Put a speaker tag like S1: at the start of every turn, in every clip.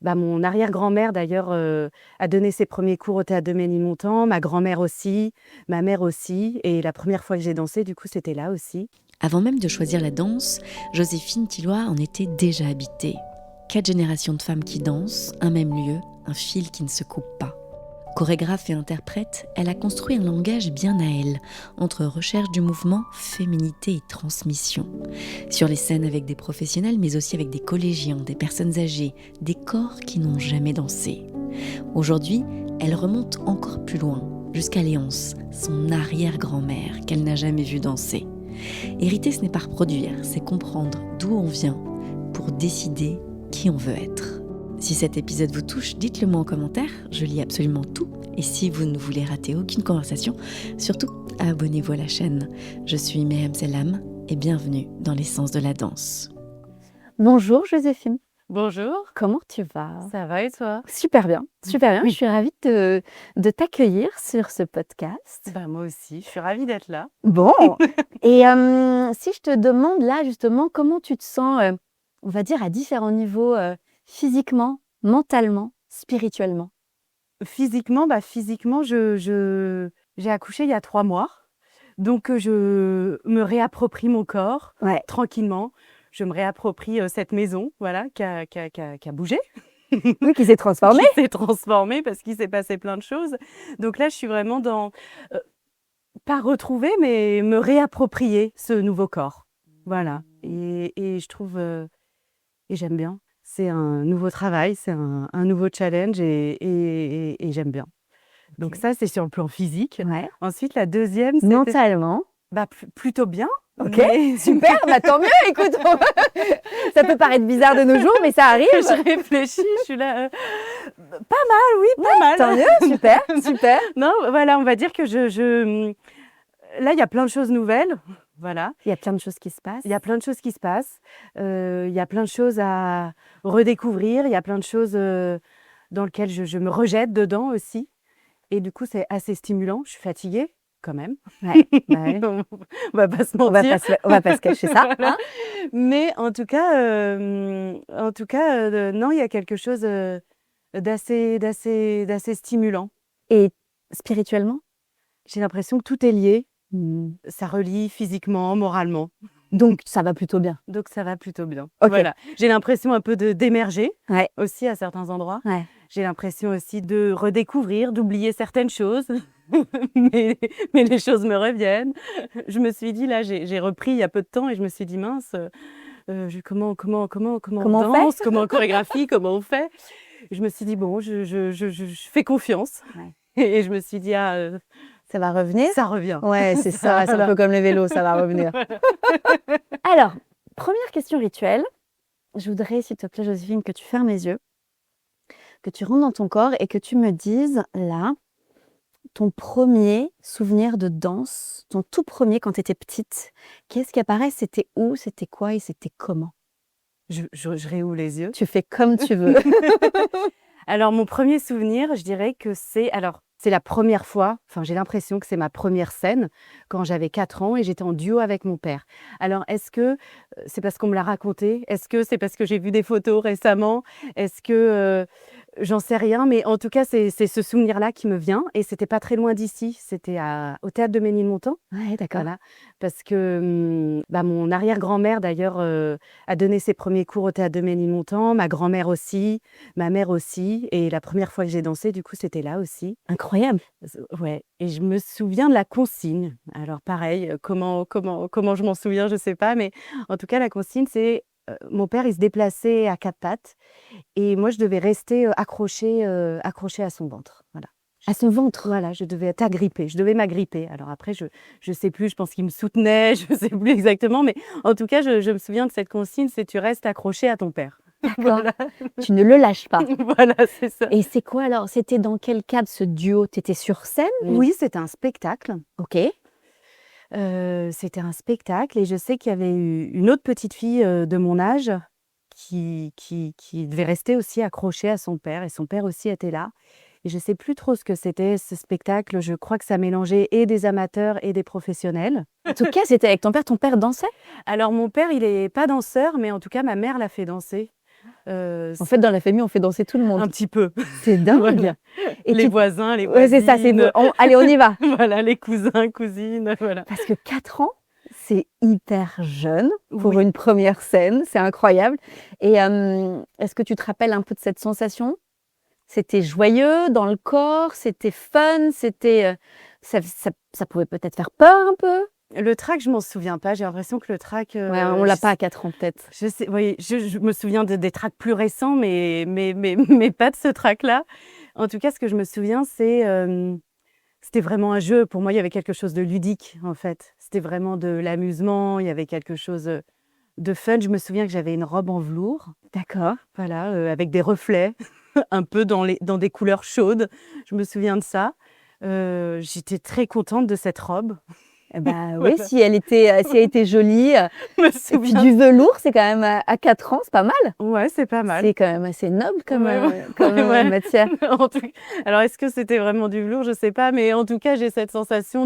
S1: Mon arrière-grand-mère d'ailleurs a donné ses premiers cours au théâtre de Ménilmontant, ma grand-mère aussi, ma mère aussi, et la première fois que j'ai dansé, du coup, c'était là aussi.
S2: Avant même de choisir la danse, Joséphine Tilloy en était déjà habitée. 4 générations de femmes qui dansent, un même lieu, un fil qui ne se coupe pas. Chorégraphe et interprète, elle a construit un langage bien à elle, entre recherche du mouvement, féminité et transmission. Sur les scènes avec des professionnels, mais aussi avec des collégiens, des personnes âgées, des corps qui n'ont jamais dansé. Aujourd'hui, elle remonte encore plus loin, jusqu'à Léonce, son arrière-grand-mère qu'elle n'a jamais vue danser. Hériter, ce n'est pas reproduire, c'est comprendre d'où on vient pour décider qui on veut être. Si cet épisode vous touche, dites-le moi en commentaire, je lis absolument tout. Et si vous ne voulez rater aucune conversation, surtout abonnez-vous à la chaîne. Je suis Myriam Selam et bienvenue dans l'essence de la danse.
S3: Bonjour Joséphine,
S1: Bonjour,
S3: comment tu vas?
S1: ça va et toi?
S3: Super bien, super bien.
S1: Oui.
S3: Je suis ravie de t'accueillir sur ce podcast.
S1: Moi aussi, je suis ravie d'être là.
S3: Bon, et si je te demande là justement comment tu te sens, on va dire à différents niveaux, physiquement, mentalement, spirituellement?
S1: Physiquement, j'ai accouché il y a 3 mois, donc je me réapproprie mon corps
S3: Ouais.
S1: tranquillement. Je me réapproprie cette maison, voilà, qui a bougé.
S3: Oui, qui s'est transformée.
S1: Qui s'est transformée parce qu'il s'est passé plein de choses. Donc là, je suis vraiment dans, pas retrouver, mais me réapproprier ce nouveau corps. Voilà. Et je trouve, et j'aime bien. C'est un nouveau travail, c'est un nouveau challenge et j'aime bien. Donc ça, c'est sur le plan physique.
S3: Ouais.
S1: Ensuite, la deuxième, c'était
S3: Mentalement.
S1: plutôt bien.
S3: Ok,
S1: mais-
S3: super, tant mieux, écoute. Ça peut paraître bizarre de nos jours, mais ça arrive.
S1: Je réfléchis, je suis là. Pas mal, oui, pas mal.
S3: Tant mieux, super, super.
S1: Non, voilà, on va dire que là, il y a plein de choses nouvelles. Voilà.
S3: Il y a plein de choses qui se passent.
S1: Il y a plein de choses qui se passent. Il y a plein de choses à redécouvrir. Il y a plein de choses dans lesquelles je me rejette dedans aussi. Et du coup, c'est assez stimulant. Je suis fatiguée, quand même.
S3: Ouais, ouais.
S1: On va pas se
S3: On va
S1: mentir.
S3: pas se cacher ça.
S1: Voilà.
S3: Hein.
S1: Mais en tout cas, non, il y a quelque chose d'assez stimulant.
S3: Et spirituellement?
S1: J'ai l'impression que tout est lié.
S3: Mmh.
S1: Ça relie physiquement, moralement.
S3: Donc ça va plutôt bien.
S1: Donc ça va plutôt bien.
S3: Ok.
S1: Voilà. J'ai l'impression un peu d'émerger
S3: Ouais.
S1: aussi à certains endroits.
S3: Ouais.
S1: J'ai l'impression aussi de redécouvrir, d'oublier certaines choses. mais les choses me reviennent. Je me suis dit, là, j'ai repris il y a peu de temps et je me suis dit, mince, comment on
S3: Comment on
S1: danse, comment on chorégraphie, comment on fait. Je me suis dit, bon, je fais confiance.
S3: Ouais.
S1: Et je me suis dit,
S3: Ça va revenir?
S1: ça revient.
S3: Ouais, c'est ça, c'est un
S1: Voilà.
S3: peu comme le vélo, ça va revenir. Alors, première question rituelle. Je voudrais, s'il te plaît, Joséphine, que tu fermes les yeux, que tu rentres dans ton corps et que tu me dises, là, ton premier souvenir de danse, ton tout premier quand tu étais petite. Qu'est-ce qui apparaît? C'était où? C'était quoi? Et c'était comment?
S1: Je réouvre les yeux.
S3: Tu fais comme tu veux.
S1: Alors, mon premier souvenir, je dirais que c'est la première fois, enfin, j'ai l'impression que c'est ma première scène quand j'avais 4 ans et j'étais en duo avec mon père. Alors, est-ce que c'est parce qu'on me l'a raconté? Est-ce que c'est parce que j'ai vu des photos récemment? Est-ce que j'en sais rien, mais en tout cas, c'est ce souvenir-là qui me vient et c'était pas très loin d'ici. C'était au théâtre de Ménilmontant.
S3: Ouais, d'accord.
S1: Voilà, parce que mon arrière-grand-mère d'ailleurs a donné ses premiers cours au théâtre de Ménilmontant, ma grand-mère aussi, ma mère aussi, et la première fois que j'ai dansé, du coup, c'était là aussi.
S3: Incroyable.
S1: Ouais, et je me souviens de la consigne. Alors pareil, comment je m'en souviens, je sais pas, mais en tout cas, la consigne, c'est mon père, il se déplaçait à 4 pattes, et moi, je devais rester accrochée à son ventre. Voilà.
S3: À son ventre.
S1: Voilà, je devais être agrippée, je devais m'agripper. Alors après, je sais plus, je pense qu'il me soutenait, je sais plus exactement, mais en tout cas, je me souviens de cette consigne, c'est tu restes accroché à ton père.
S3: D'accord.
S1: Voilà,
S3: Tu ne le lâches pas.
S1: voilà, c'est ça.
S3: Et c'est quoi alors? C'était dans quel cadre ce duo? Tu étais sur scène?
S1: Oui, c'était un spectacle.
S3: Ok.
S1: C'était un spectacle et je sais qu'il y avait eu une autre petite fille de mon âge qui devait rester aussi accrochée à son père et son père aussi était là. Et je sais plus trop ce que c'était ce spectacle. Je crois que ça mélangeait et des amateurs et des professionnels.
S3: En tout cas, c'était avec ton père. Ton père dansait?
S1: Alors mon père, il est pas danseur, mais en tout cas ma mère l'a fait danser.
S3: En fait, dans la famille, on fait danser tout le monde.
S1: un petit peu.
S3: C'est dingue.
S1: Voilà.
S3: Et
S1: Les
S3: tu
S1: voisins, les
S3: ouais, c'est ça,
S1: voisines,
S3: allez, on y va.
S1: voilà, les cousins, cousines, voilà.
S3: Parce que 4 ans, c'est hyper jeune pour
S1: Oui.
S3: une première scène, c'est incroyable. Et est-ce que tu te rappelles un peu de cette sensation? C'était joyeux dans le corps, c'était fun, ça pouvait peut-être faire peur un peu?
S1: Le track, je m'en souviens pas. J'ai l'impression que le track,
S3: Ouais, on l'a pas à 4 ans peut-être.
S1: je sais, oui, je me souviens des tracks plus récents, mais pas de ce track-là. En tout cas, ce que je me souviens, c'était vraiment un jeu. Pour moi, il y avait quelque chose de ludique, en fait. C'était vraiment de l'amusement, il y avait quelque chose, de fun. Je me souviens que j'avais une robe en velours,
S3: D'accord.
S1: voilà, avec des reflets, un peu dans des couleurs chaudes. Je me souviens de ça. J'étais très contente de cette robe.
S3: Eh bah, oui,
S1: Voilà,
S3: si elle était jolie,
S1: je me
S3: et puis
S1: souviens.
S3: du velours, c'est quand même à 4 ans, c'est pas mal.
S1: Ouais, c'est pas mal.
S3: C'est quand même assez noble comme,
S1: Ouais, ouais,
S3: comme
S1: ouais.
S3: matière.
S1: En tout alors est-ce que c'était vraiment du velours? Je sais pas, mais en tout cas, j'ai cette sensation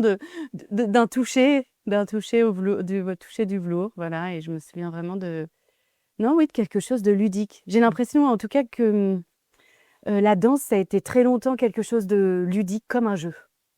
S1: d'un toucher au toucher du velours, voilà, et je me souviens vraiment non, oui, de quelque chose de ludique. J'ai l'impression, en tout cas, que, la danse, ça a été très longtemps quelque chose de ludique, comme un jeu.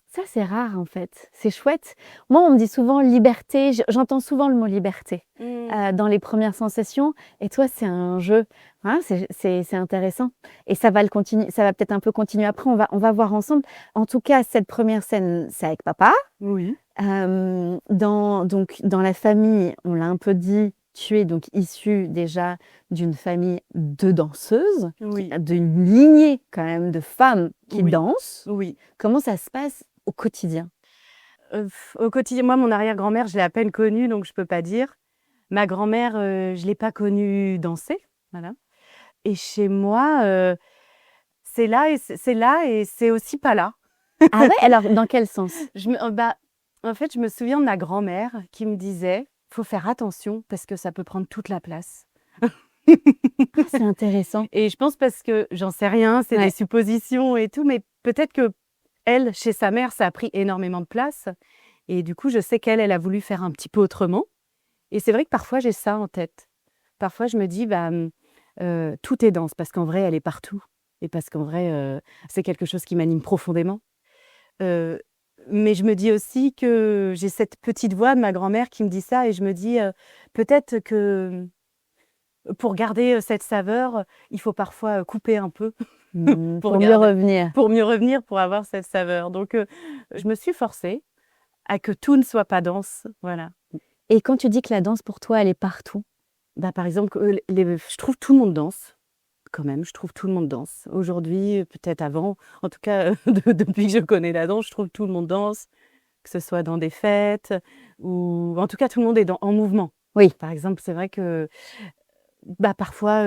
S3: Ça, c'est rare en fait. C'est chouette. Moi, on me dit souvent liberté. J'entends souvent le mot liberté dans les premières sensations. Et toi, c'est un jeu. Hein, c'est intéressant. Et ça va ça va peut-être un peu continuer après. On va voir ensemble. En tout cas, cette première scène, c'est avec papa.
S1: Oui,
S3: Donc, dans la famille, on l'a un peu dit, tu es donc issue déjà d'une famille de danseuses,
S1: oui,
S3: d'une lignée quand même de femmes qui
S1: oui,
S3: dansent.
S1: oui.
S3: Comment ça se passe au quotidien?
S1: Au quotidien, moi, mon arrière-grand-mère, je l'ai à peine connue, donc je peux pas dire. Ma grand-mère, je l'ai pas connue danser, voilà, et chez moi, c'est là et c'est aussi pas là.
S3: Ah ouais? Alors, dans quel sens?
S1: En fait, je me souviens de ma grand-mère qui me disait: «Faut faire attention parce que ça peut prendre toute la place».
S3: Ah, c'est intéressant.
S1: Et je pense parce que j'en sais rien, c'est
S3: Ouais.
S1: des suppositions et tout, mais peut-être qu'elle, chez sa mère, ça a pris énormément de place et du coup, je sais qu'elle, elle a voulu faire un petit peu autrement et c'est vrai que parfois j'ai ça en tête. Parfois, je me dis: tout est danse parce qu'en vrai, elle est partout et parce qu'en vrai, c'est quelque chose qui m'anime profondément. Heu, mais je me dis aussi que j'ai cette petite voix de ma grand-mère qui me dit ça et je me dis, peut-être que, pour garder, cette saveur, il faut parfois, couper un peu pour
S3: Pour mieux
S1: garder
S3: revenir.
S1: pour mieux revenir, pour avoir cette saveur. Donc je me suis forcée à que tout ne soit pas danse, voilà.
S3: Et quand tu dis que la danse pour toi, elle est partout,
S1: Bah, par exemple, je trouve tout le monde danse, quand même, je trouve tout le monde danse. Aujourd'hui, peut-être avant, en tout cas, depuis que je connais la danse, je trouve tout le monde danse. Que ce soit dans des fêtes ou en tout cas tout le monde est en mouvement.
S3: oui.
S1: Par exemple, c'est vrai que, parfois,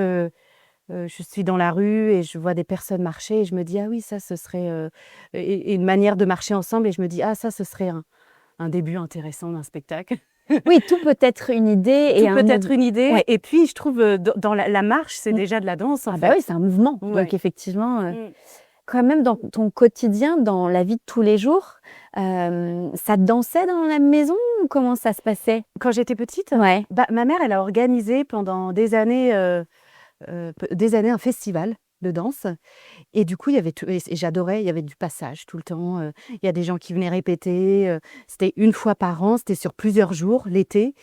S1: je suis dans la rue et je vois des personnes marcher et je me dis: «Ah oui, ça ce serait, et une manière de marcher ensemble» et je me dis: «Ah ça, ce serait un début intéressant d'un spectacle».
S3: Oui, tout peut être une idée et
S1: Tout
S3: un
S1: peut être une idée
S3: ouais.
S1: et puis je trouve, dans la marche, c'est
S3: Mmh.
S1: déjà de la danse, en
S3: Ah bah
S1: fait.
S3: oui, c'est un mouvement.
S1: Ouais.
S3: Donc effectivement,
S1: Mmh.
S3: quand même dans ton quotidien, dans la vie de tous les jours, ça dansait dans la maison ou comment ça se passait?
S1: Quand j'étais petite,
S3: Ouais.
S1: ma mère, elle a organisé pendant des années un festival de danse. Et du coup, il y avait tout et j'adorais, il y avait du passage tout le temps, il y a des gens qui venaient répéter, c'était une fois par an, c'était sur plusieurs jours, l'été,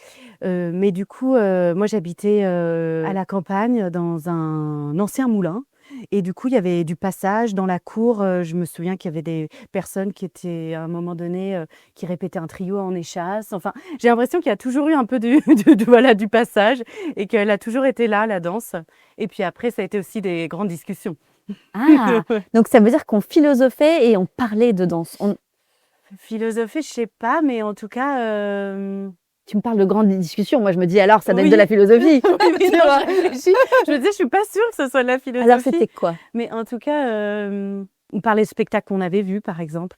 S1: mais du coup, moi j'habitais, à la campagne dans un ancien moulin et du coup, il y avait du passage dans la cour, je me souviens qu'il y avait des personnes qui étaient à un moment donné, qui répétaient un trio en échasse. Enfin, j'ai l'impression qu'il y a toujours eu un peu voilà, du passage et qu'elle a toujours été là, la danse et puis après ça a été aussi des grandes discussions.
S3: Ah! Donc ça veut dire qu'on philosophait et on parlait de danse.
S1: Philosopher, je sais pas, mais en tout cas,
S3: Tu me parles de grandes discussions, moi je me dis: «Alors ça doit être de
S1: oui.
S3: la philosophie».
S1: Oui,
S3: Tu
S1: non,
S3: vois?
S1: je réfléchis. Je me disais: «Je suis pas sûre que ce soit de la
S3: Alors
S1: philosophie».
S3: c'était quoi?
S1: Mais en tout cas, on parlait de spectacles qu'on avait vus, par exemple.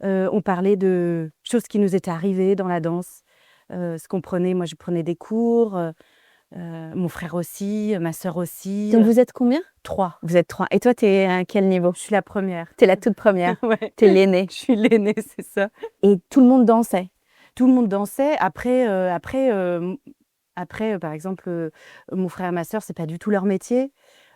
S1: On parlait de choses qui nous étaient arrivées dans la danse, ce qu'on prenait. Moi, je prenais des cours, mon frère aussi, ma sœur aussi,
S3: Donc vous êtes combien?
S1: 3.
S3: Vous êtes 3. Et toi, tu es à quel niveau?
S1: Je suis la première.
S3: Tu es la toute première.
S1: Ouais,
S3: Tu es l'aînée.
S1: je suis l'aînée, c'est ça.
S3: Et tout le monde dansait?
S1: Tout le monde dansait. Après, Après, par exemple, mon frère et ma sœur, c'est pas du tout leur métier,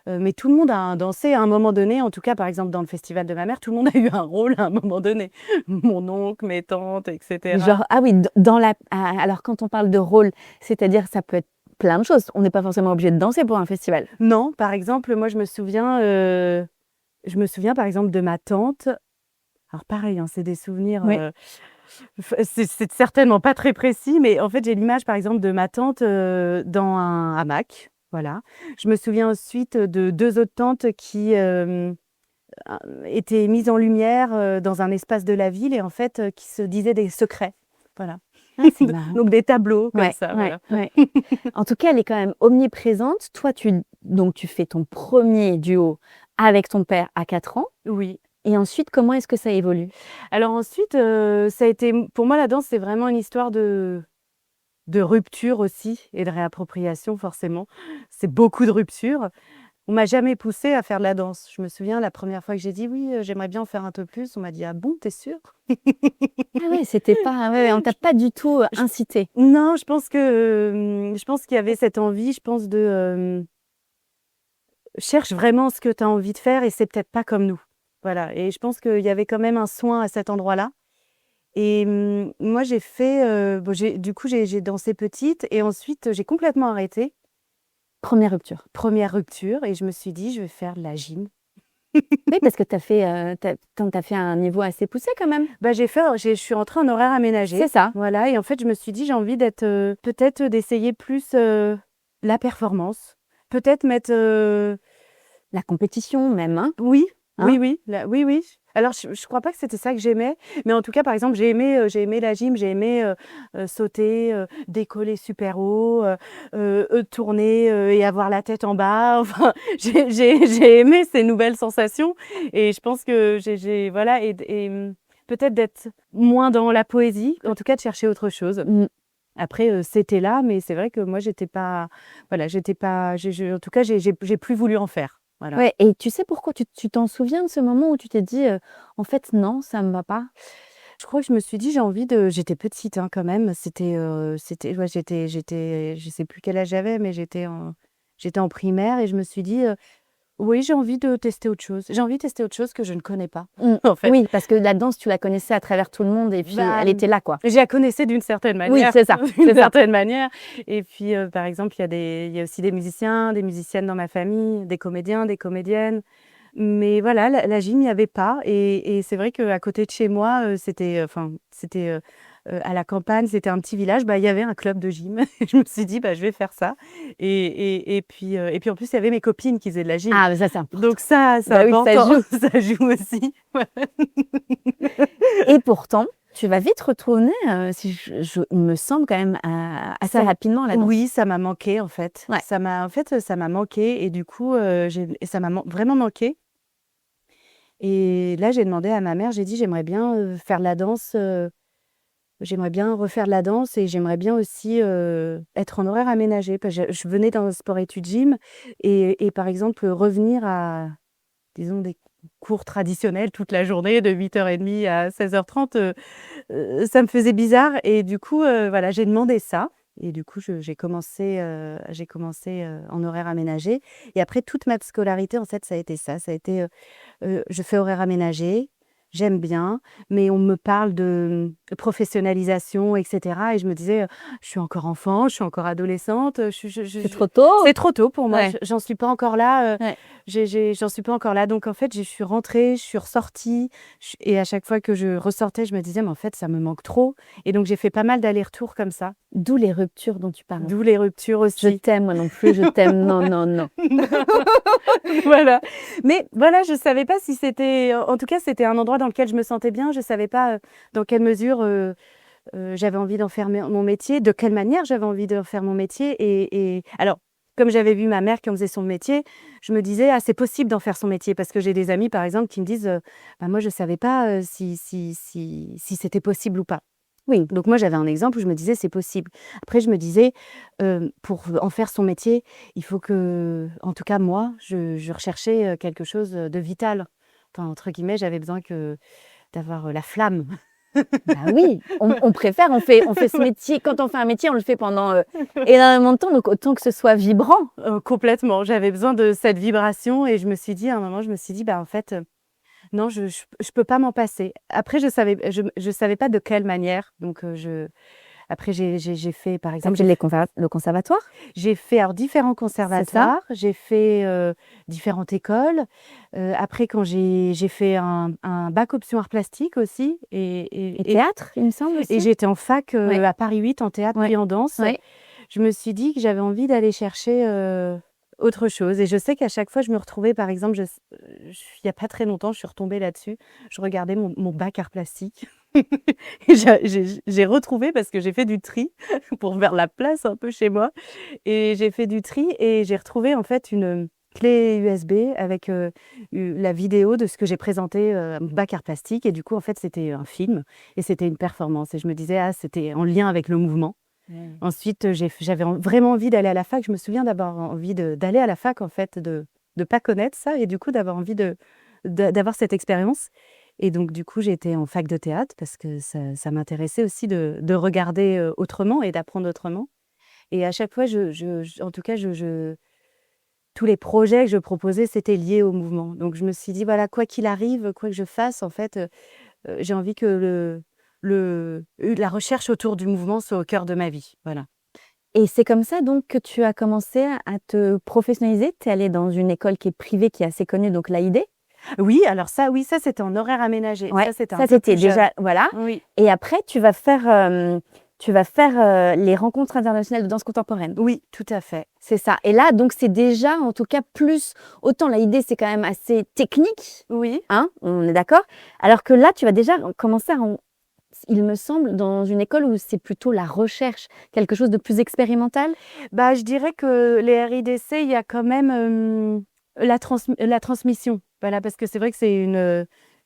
S1: mais tout le monde a dansé à un moment donné. En tout cas, par exemple, dans le festival de ma mère, tout le monde a eu un rôle à un moment donné. Mon oncle, mes tantes, etc.
S3: Genre, ah oui, alors quand on parle de rôle, c'est-à-dire ça peut être plein de choses. On n'est pas forcément obligé de danser pour un festival.
S1: Non, par exemple, moi, je me souviens, par exemple, de ma tante. Alors pareil, hein, c'est des souvenirs.
S3: Oui.
S1: C'est certainement pas très précis, mais en fait, j'ai l'image, par exemple, de ma tante dans un hamac. Voilà. Je me souviens ensuite de deux autres tantes qui étaient mises en lumière dans un espace de la ville et en fait, qui se disaient des secrets. Voilà.
S3: Ah, c'est marrant.
S1: Donc des tableaux comme
S3: Ouais,
S1: ça.
S3: ouais,
S1: Voilà.
S3: ouais. En tout cas, elle est quand même omniprésente. Toi, donc tu fais ton premier duo avec ton père à 4 ans.
S1: Oui.
S3: Et ensuite, comment est-ce que ça évolue?
S1: Alors ensuite, ça a été, pour moi, la danse, c'est vraiment une histoire de rupture aussi et de réappropriation, forcément. C'est beaucoup de ruptures. On m'a jamais poussée à faire de la danse. Je me souviens, la première fois que j'ai dit: «Oui, j'aimerais bien en faire un peu plus», on m'a dit: «Ah bon, t'es sûre?»
S3: Ah ouais, c'était pas, ouais, on t'a pas du tout incité.
S1: Non, je pense qu'il y avait cette envie, je pense cherche vraiment ce que tu as envie de faire et c'est peut-être pas comme nous. Voilà, et je pense qu'il y avait quand même un soin à cet endroit-là et moi j'ai fait, bon j'ai dansé petite et ensuite j'ai complètement arrêté.
S3: Première rupture.
S1: Première rupture et je me suis dit: «Je vais faire de la gym».
S3: Oui, parce que tu as fait, t'as fait un niveau assez poussé quand même.
S1: Bah, je suis rentrée en horaire aménagé.
S3: C'est ça.
S1: Voilà, et en fait, je me suis dit: «J'ai envie d'être, peut-être d'essayer plus, la performance». Peut-être mettre,
S3: La compétition même, hein?
S1: oui,
S3: Hein?
S1: oui, oui. Alors je crois pas que c'était ça que j'aimais, mais en tout cas, par exemple, j'ai aimé la gym, j'ai aimé, sauter, décoller super haut, tourner, et avoir la tête en bas. Enfin, j'ai aimé ces nouvelles sensations et je pense que voilà peut-être d'être moins dans la poésie, en tout cas de chercher autre chose.
S3: Mmh.
S1: Après, c'était là, mais c'est vrai que moi j'étais pas voilà, j'étais pas j'ai en tout cas, j'ai plus voulu en faire. Voilà.
S3: Ouais, et tu sais pourquoi? Tu t'en souviens de ce moment où tu t'es dit, «En fait non, ça me va pas»?
S1: Je crois que je me suis dit: «J'ai envie de» j'étais petite, hein, quand même. Ouais, je sais plus quel âge j'avais, mais j'étais en primaire et je me suis dit, «Oui, j'ai envie de tester autre chose. J'ai envie de tester autre chose que je ne connais pas»,
S3: Mmh.
S1: en fait.
S3: Oui, parce que la danse, tu la connaissais à travers tout le monde et puis
S1: Bah,
S3: elle était là, quoi.
S1: je la connaissais d'une certaine
S3: Oui,
S1: manière,
S3: c'est ça,
S1: d'une
S3: c'est ça.
S1: certaine manière et puis, par exemple, il y a aussi des musiciens, des musiciennes dans ma famille, des comédiens, des comédiennes. Mais voilà, la gym, il y avait pas et c'est vrai qu'à côté de chez moi, à la campagne, c'était un petit village, bah, il y avait un club de gym et je me suis dit: «Bah, je vais faire ça» et puis en plus, il y avait mes copines qui faisaient de la gym.
S3: Ah, mais ça, c'est important.
S1: Donc ça, c'est
S3: Bah oui, ça
S1: important,
S3: joue.
S1: ça joue aussi.
S3: Et pourtant, tu vas vite retourner, si il me semble quand même, assez
S1: Ça
S3: rapidement à la danse.
S1: Oui, ça m'a manqué, en fait.
S3: Ouais.
S1: Ça m'a manqué et du coup, ça m'a vraiment manqué et là, j'ai demandé à ma mère, j'ai dit: «J'aimerais bien, faire de la danse, j'aimerais bien refaire de la danse et j'aimerais bien aussi, être en horaire aménagé». Parce que je venais d'un sport-études gym et par exemple, revenir à, disons, des cours traditionnels toute la journée de 8h30 à 16h30, ça me faisait bizarre et du coup, voilà, j'ai demandé ça et du coup, j'ai commencé, en horaire aménagé et après toute ma scolarité, en fait, ça a été ça. Ça a été, je fais horaire aménagé, j'aime bien, mais on me parle de, professionnalisation et cetera et je me disais, «Je suis encore enfant, je suis encore adolescente,
S3: C'est trop tôt?
S1: c'est trop tôt pour moi,
S3: Ouais.
S1: j'en suis pas encore là,
S3: Ouais.
S1: j'en suis pas encore là». Donc en fait, je suis rentrée, je suis ressortie et à chaque fois que je ressortais, je me disais: «Mais en fait, ça me manque trop» et donc j'ai fait pas mal d'allers-retours comme ça,
S3: D'où les ruptures dont tu parles.
S1: d'où les ruptures
S3: Je
S1: aussi.
S3: t'aime, moi non plus, je t'aime. Non, non, non.
S1: Voilà. Mais voilà, je savais pas si c'était en tout cas, c'était un endroit dans lequel je me sentais bien. Je savais pas, dans quelle mesure, j'avais envie d'en faire mon métier, de quelle manière j'avais envie de faire mon métier et alors, comme j'avais vu ma mère qui en faisait son métier, je me disais: «Ah, c'est possible d'en faire son métier» parce que j'ai des amis, par exemple, qui me disent, «Bah, moi, je savais pas, si c'était possible ou pas».
S3: Oui.
S1: Donc moi, j'avais un exemple où je me disais: «C'est possible». Après, je me disais, pour en faire son métier, il faut que en tout cas moi, je recherchais, quelque chose, de vital. Enfin, entre guillemets, j'avais besoin d'avoir, la flamme.
S3: Bah oui, on préfère, on fait ce métier. Quand on fait un métier, on le fait pendant énormément de temps, donc autant que ce soit vibrant.
S1: Complètement, j'avais besoin de cette vibration et je me suis dit à un moment, je me suis dit: «Bah, en fait, non, je peux pas m'en passer». Après je savais pas de quelle manière, donc après j'ai fait par
S3: Comme
S1: exemple,
S3: j'ai le conservatoire,
S1: j'ai fait alors différents
S3: c'est ça?
S1: conservatoires, j'ai fait, différentes écoles. Après quand j'ai fait un bac option arts plastiques aussi
S3: Et théâtre, il me semble
S1: et
S3: aussi?
S1: j'étais en fac,
S3: Ouais,
S1: à Paris 8 en théâtre
S3: ouais,
S1: puis en danse.
S3: ouais.
S1: Je me suis dit que j'avais envie d'aller chercher, autre chose et je sais qu'à chaque fois je me retrouvais par exemple, il y a pas très longtemps, je suis retombée là-dessus. Je regardais mon bac arts plastiques et j'ai retrouvé parce que j'ai fait du tri pour faire la place un peu chez moi et j'ai fait du tri et j'ai retrouvé en fait une, clé USB avec, la vidéo de ce que j'ai présenté, à mon bac arts plastiques et du coup en fait c'était un film et c'était une performance et je me disais: «Ah c'était en lien avec le mouvement». Ensuite, j'avais vraiment envie d'aller à la fac. Je me souviens d'avoir envie d'aller à la fac, en fait, de pas connaître ça et du coup, d'avoir envie d'avoir cette expérience et donc du coup, j'ai été en fac de théâtre parce que ça m'intéressait aussi de regarder, autrement et d'apprendre autrement et à chaque fois, en tout cas, tous les projets que je proposais, c'était lié au mouvement. Donc je me suis dit: «Voilà, quoi qu'il arrive, quoi que je fasse, en fait, j'ai envie que la recherche autour du mouvement soit au cœur de ma vie». Voilà.
S3: Et c'est comme ça donc que tu as commencé à te professionnaliser? Tu es allée dans une école qui est privée, qui est assez connue, donc l'AID?
S1: Oui, alors ça, oui, ça, c'était en horaire aménagé.
S3: Ouais,
S1: Ça, c'était un
S3: ça
S1: peu
S3: c'était
S1: plus jeune.
S3: déjà voilà.
S1: Oui,
S3: Et après tu vas faire, les rencontres internationales de danse contemporaine.
S1: oui, tout à fait.
S3: C'est ça. Et là donc c'est déjà en tout cas plus autant l'AID c'est quand même assez technique,
S1: Oui.
S3: hein, on est d'accord? Alors que là tu vas déjà commencer il me semble, dans une école où c'est plutôt la recherche, quelque chose de plus expérimental?
S1: Bah, je dirais que les RIDC, il y a quand même, la transmission. Voilà, parce que c'est vrai que c'est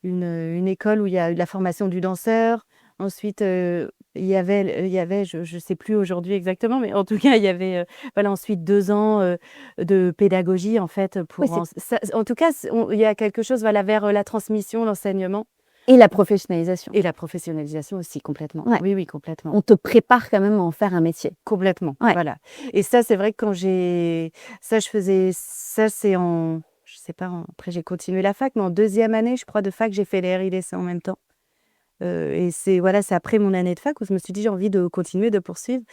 S1: une école où il y a eu de la formation du danseur. Ensuite, il y avait je sais plus aujourd'hui exactement, mais en tout cas, il y avait, voilà, ensuite 2 ans, de pédagogie, en fait,
S3: Oui,
S1: pour en tout cas, il y a quelque chose, voilà, vers, la transmission, l'enseignement
S3: et la professionnalisation.
S1: et la professionnalisation aussi, complètement.
S3: Ouais.
S1: Oui, oui, complètement.
S3: On te prépare quand même à en faire un métier.
S1: Complètement,
S3: Ouais.
S1: voilà et ça, c'est vrai que je faisais ça, c'est en je sais pas, après j'ai continué la fac, mais en deuxième année, je crois, de fac, j'ai fait les RIDC en même temps, et c'est après mon année de fac où je me suis dit: «J'ai envie de continuer, de poursuivre»,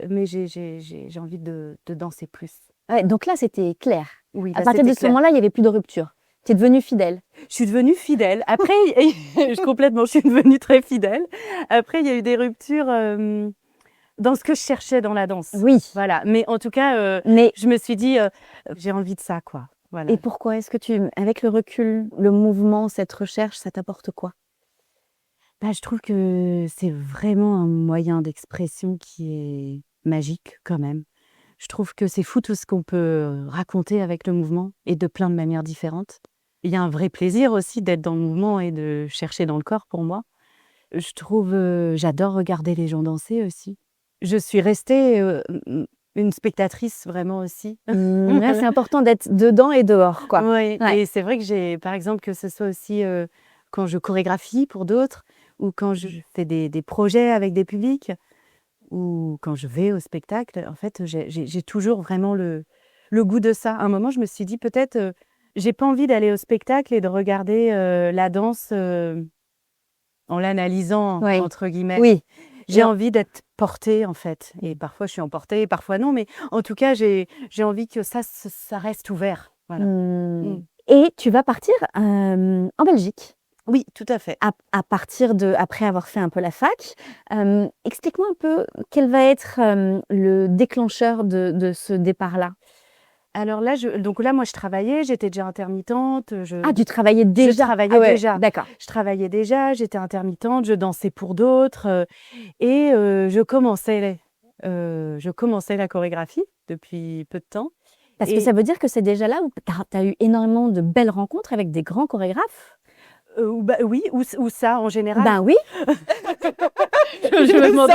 S1: mais j'ai envie de danser plus.
S3: Ouais, donc là, c'était clair.
S1: Oui,
S3: À
S1: là,
S3: partir de
S1: c'était
S3: ce
S1: clair.
S3: moment-là, il y avait plus de rupture. Tu es devenue fidèle.
S1: Je suis devenue fidèle. Après, complètement, je suis devenue très fidèle. Après, il y a eu des ruptures, dans ce que je cherchais dans la danse.
S3: Oui,
S1: Voilà, mais en tout cas,
S3: mais
S1: je me suis dit, «J'ai envie de ça, quoi». Voilà.
S3: et pourquoi? Est-ce que avec le recul, le mouvement, cette recherche, ça t'apporte quoi?
S1: Bah, je trouve que c'est vraiment un moyen d'expression qui est magique quand même. Je trouve que c'est fou tout ce qu'on peut raconter avec le mouvement et de plein de manières différentes. Il y a un vrai plaisir aussi d'être dans le mouvement et de chercher dans le corps pour moi. Je trouve, j'adore regarder les gens danser aussi. Je suis restée, une spectatrice vraiment aussi.
S3: Ouais, c'est important d'être dedans et dehors, quoi.
S1: Oui
S3: Ouais.
S1: et c'est vrai que par exemple, que ce soit aussi, quand je chorégraphie pour d'autres ou quand je fais des projets avec des publics ou quand je vais au spectacle, en fait, j'ai toujours vraiment le goût de ça. À un moment, je me suis dit: «Peut-être, j'ai pas envie d'aller au spectacle et de regarder, la danse, en l'analysant»
S3: Oui.
S1: entre guillemets.
S3: Oui.
S1: J'ai envie d'être portée, en fait et parfois je suis emportée, parfois non, mais en tout cas, j'ai envie que ça reste ouvert. Voilà.
S3: Mmh. Et tu vas partir, en Belgique
S1: Oui, tout à fait.
S3: à partir après avoir fait un peu la fac. Explique-moi un peu quel va être, le déclencheur de ce départ-là?
S1: Alors là, moi, je travaillais, j'étais déjà intermittente,
S3: Ah, tu travaillais déjà?
S1: travaillais
S3: Ah ouais,
S1: déjà.
S3: d'accord.
S1: Je travaillais déjà, j'étais intermittente, je dansais pour d'autres, et je commençais la chorégraphie depuis peu de temps
S3: Parce que
S1: et
S3: ça veut dire que c'est déjà là où tu as eu énormément de belles rencontres avec des grands chorégraphes?
S1: ou bah, oui, ou ça en général.
S3: Ben oui,
S1: Je me demandais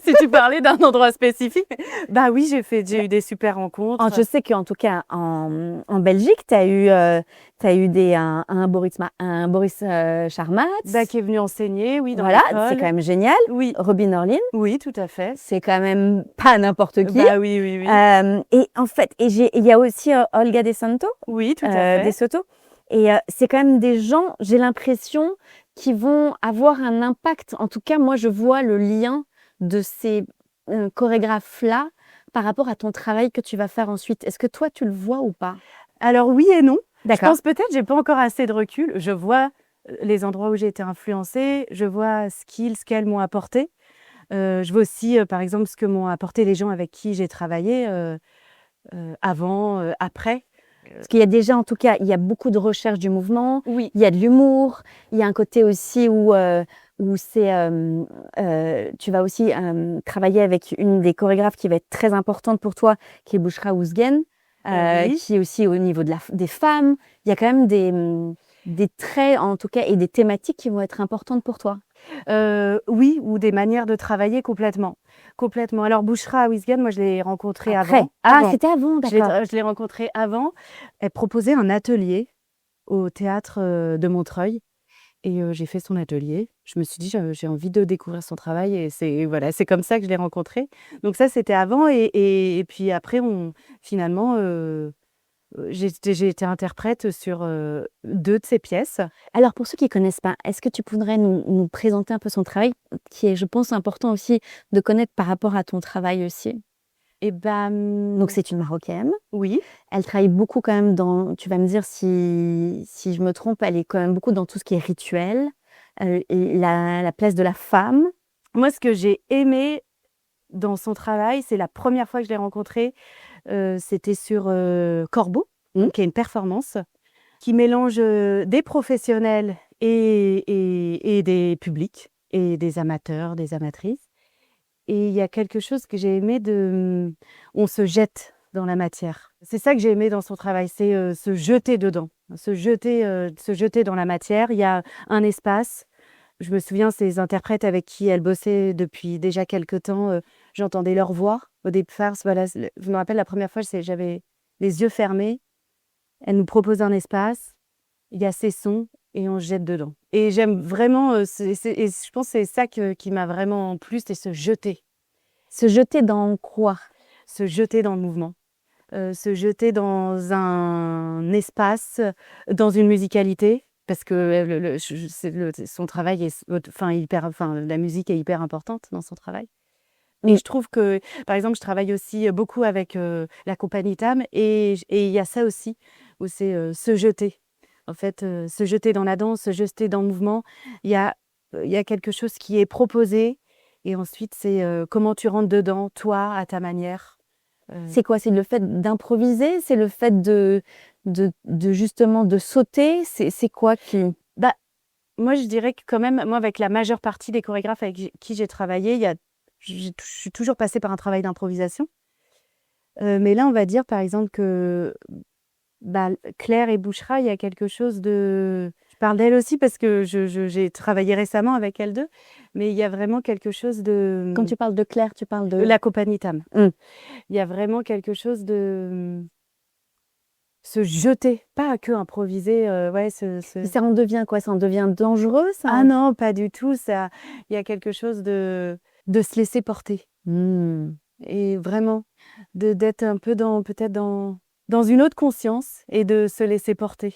S1: si tu parlais d'un endroit spécifique. Bah oui, j'ai eu des super rencontres.
S3: Je sais qu'en tout cas, en Belgique, tu as eu, un Boris Charmat.
S1: Bah, qui est venu enseigner, oui, dans
S3: Voilà,
S1: l'école.
S3: c'est quand même génial.
S1: Oui,
S3: Robin Orlin,
S1: oui, tout à fait.
S3: c'est quand même pas n'importe qui.
S1: Bah oui, oui, oui.
S3: Et en fait, il y a aussi Olga De Santo,
S1: Oui, tout à
S3: De
S1: fait.
S3: Soto. Et c'est quand même des gens, j'ai l'impression, qui vont avoir un impact. En tout cas, moi, je vois le lien de ces chorégraphes-là par rapport à ton travail que tu vas faire ensuite. Est-ce que toi, tu le vois ou pas?
S1: Alors oui et non. Je
S3: D'accord.
S1: pense peut-être, j'ai pas encore assez de recul. Je vois les endroits où j'ai été influencée, je vois ce qu'elles m'ont apporté. Je vois aussi, par exemple, ce que m'ont apporté les gens avec qui j'ai travaillé avant, après.
S3: Parce qu'il y a déjà, en tout cas, il y a beaucoup de recherche du mouvement,
S1: Oui,
S3: il y a de l'humour, il y a un côté aussi où c'est, tu vas aussi travailler avec une des chorégraphes qui va être très importante pour toi, qui est Bouchra Ouzgen,
S1: oui.
S3: qui est aussi au niveau des femmes. Il y a quand même des traits, en tout cas, et des thématiques qui vont être importantes pour toi.
S1: Oui, ou des manières de travailler complètement. Complètement. Alors Bouchra Ouzgen, moi je l'ai rencontrée
S3: Après.
S1: avant.
S3: Ah,
S1: Avant.
S3: c'était avant, d'accord.
S1: Je l'ai rencontrée avant. Elle proposait un atelier au théâtre de Montreuil et j'ai fait son atelier. Je me suis dit, j'ai envie de découvrir son travail et c'est comme ça que je l'ai rencontrée. Donc ça, c'était avant et puis après, finalement, j'ai été interprète sur 2 de ses pièces.
S3: Alors, pour ceux qui ne connaissent pas, est-ce que tu pourrais nous présenter un peu son travail, qui est, je pense, important aussi de connaître par rapport à ton travail aussi?
S1: Et ben,
S3: Donc, c'est une Marocaine.
S1: oui.
S3: Elle travaille beaucoup quand même dans, tu vas me dire si je me trompe, elle est quand même beaucoup dans tout ce qui est rituel, et la place de la femme.
S1: Moi, ce que j'ai aimé dans son travail, c'est la première fois que je l'ai rencontrée, c'était sur Corbeau,
S3: Mmh.
S1: qui est une performance qui mélange des professionnels et des publics et des amateurs, des amatrices. Et il y a quelque chose que j'ai aimé on se jette dans la matière. C'est ça que j'ai aimé dans son travail, c'est se jeter dedans, se jeter dans la matière. Il y a un espace. Je me souviens, ces interprètes avec qui elle bossait depuis déjà quelque temps, j'entendais leur voix au départ. Voilà, je me rappelle la première fois, j'avais les yeux fermés. Elle nous propose un espace, il y a ces sons et on se jette dedans. Et j'aime vraiment, et je pense que c'est ça qui m'a vraiment plu, c'est se jeter.
S3: Se jeter dans quoi?
S1: Se jeter dans le mouvement, se jeter dans un espace, dans une musicalité. Parce que son travail est, la musique est hyper importante dans son travail. Et je trouve que, par exemple, je travaille aussi beaucoup avec la compagnie TAM et il y a ça aussi, où c'est se jeter. En fait, se jeter dans la danse, se jeter dans le mouvement. Il y a quelque chose qui est proposé et ensuite, c'est comment tu rentres dedans, toi, à ta manière.
S3: C'est quoi? C'est le fait d'improviser? C'est le fait de justement de sauter? C'est quoi qui...
S1: Bah, moi, je dirais que quand même, moi, avec la majeure partie des chorégraphes avec qui j'ai travaillé, je suis toujours passée par un travail d'improvisation. Mais là, on va dire, par exemple, que Claire et Bouchra, il y a quelque chose de... Je parle d'elle aussi parce que j'ai travaillé récemment avec elles deux, mais il y a vraiment quelque chose de...
S3: Quand tu parles de Claire, tu parles de...
S1: La compagnie TAM.
S3: Mmh.
S1: Il y a vraiment quelque chose de... Se jeter, pas que improviser, ouais,
S3: Ça en devient quoi? Ça en devient dangereux, ça?
S1: Ah non, pas du tout, ça il y a quelque chose de se laisser porter
S3: Mmh.
S1: et vraiment d'être un peu peut-être dans une autre conscience et de se laisser porter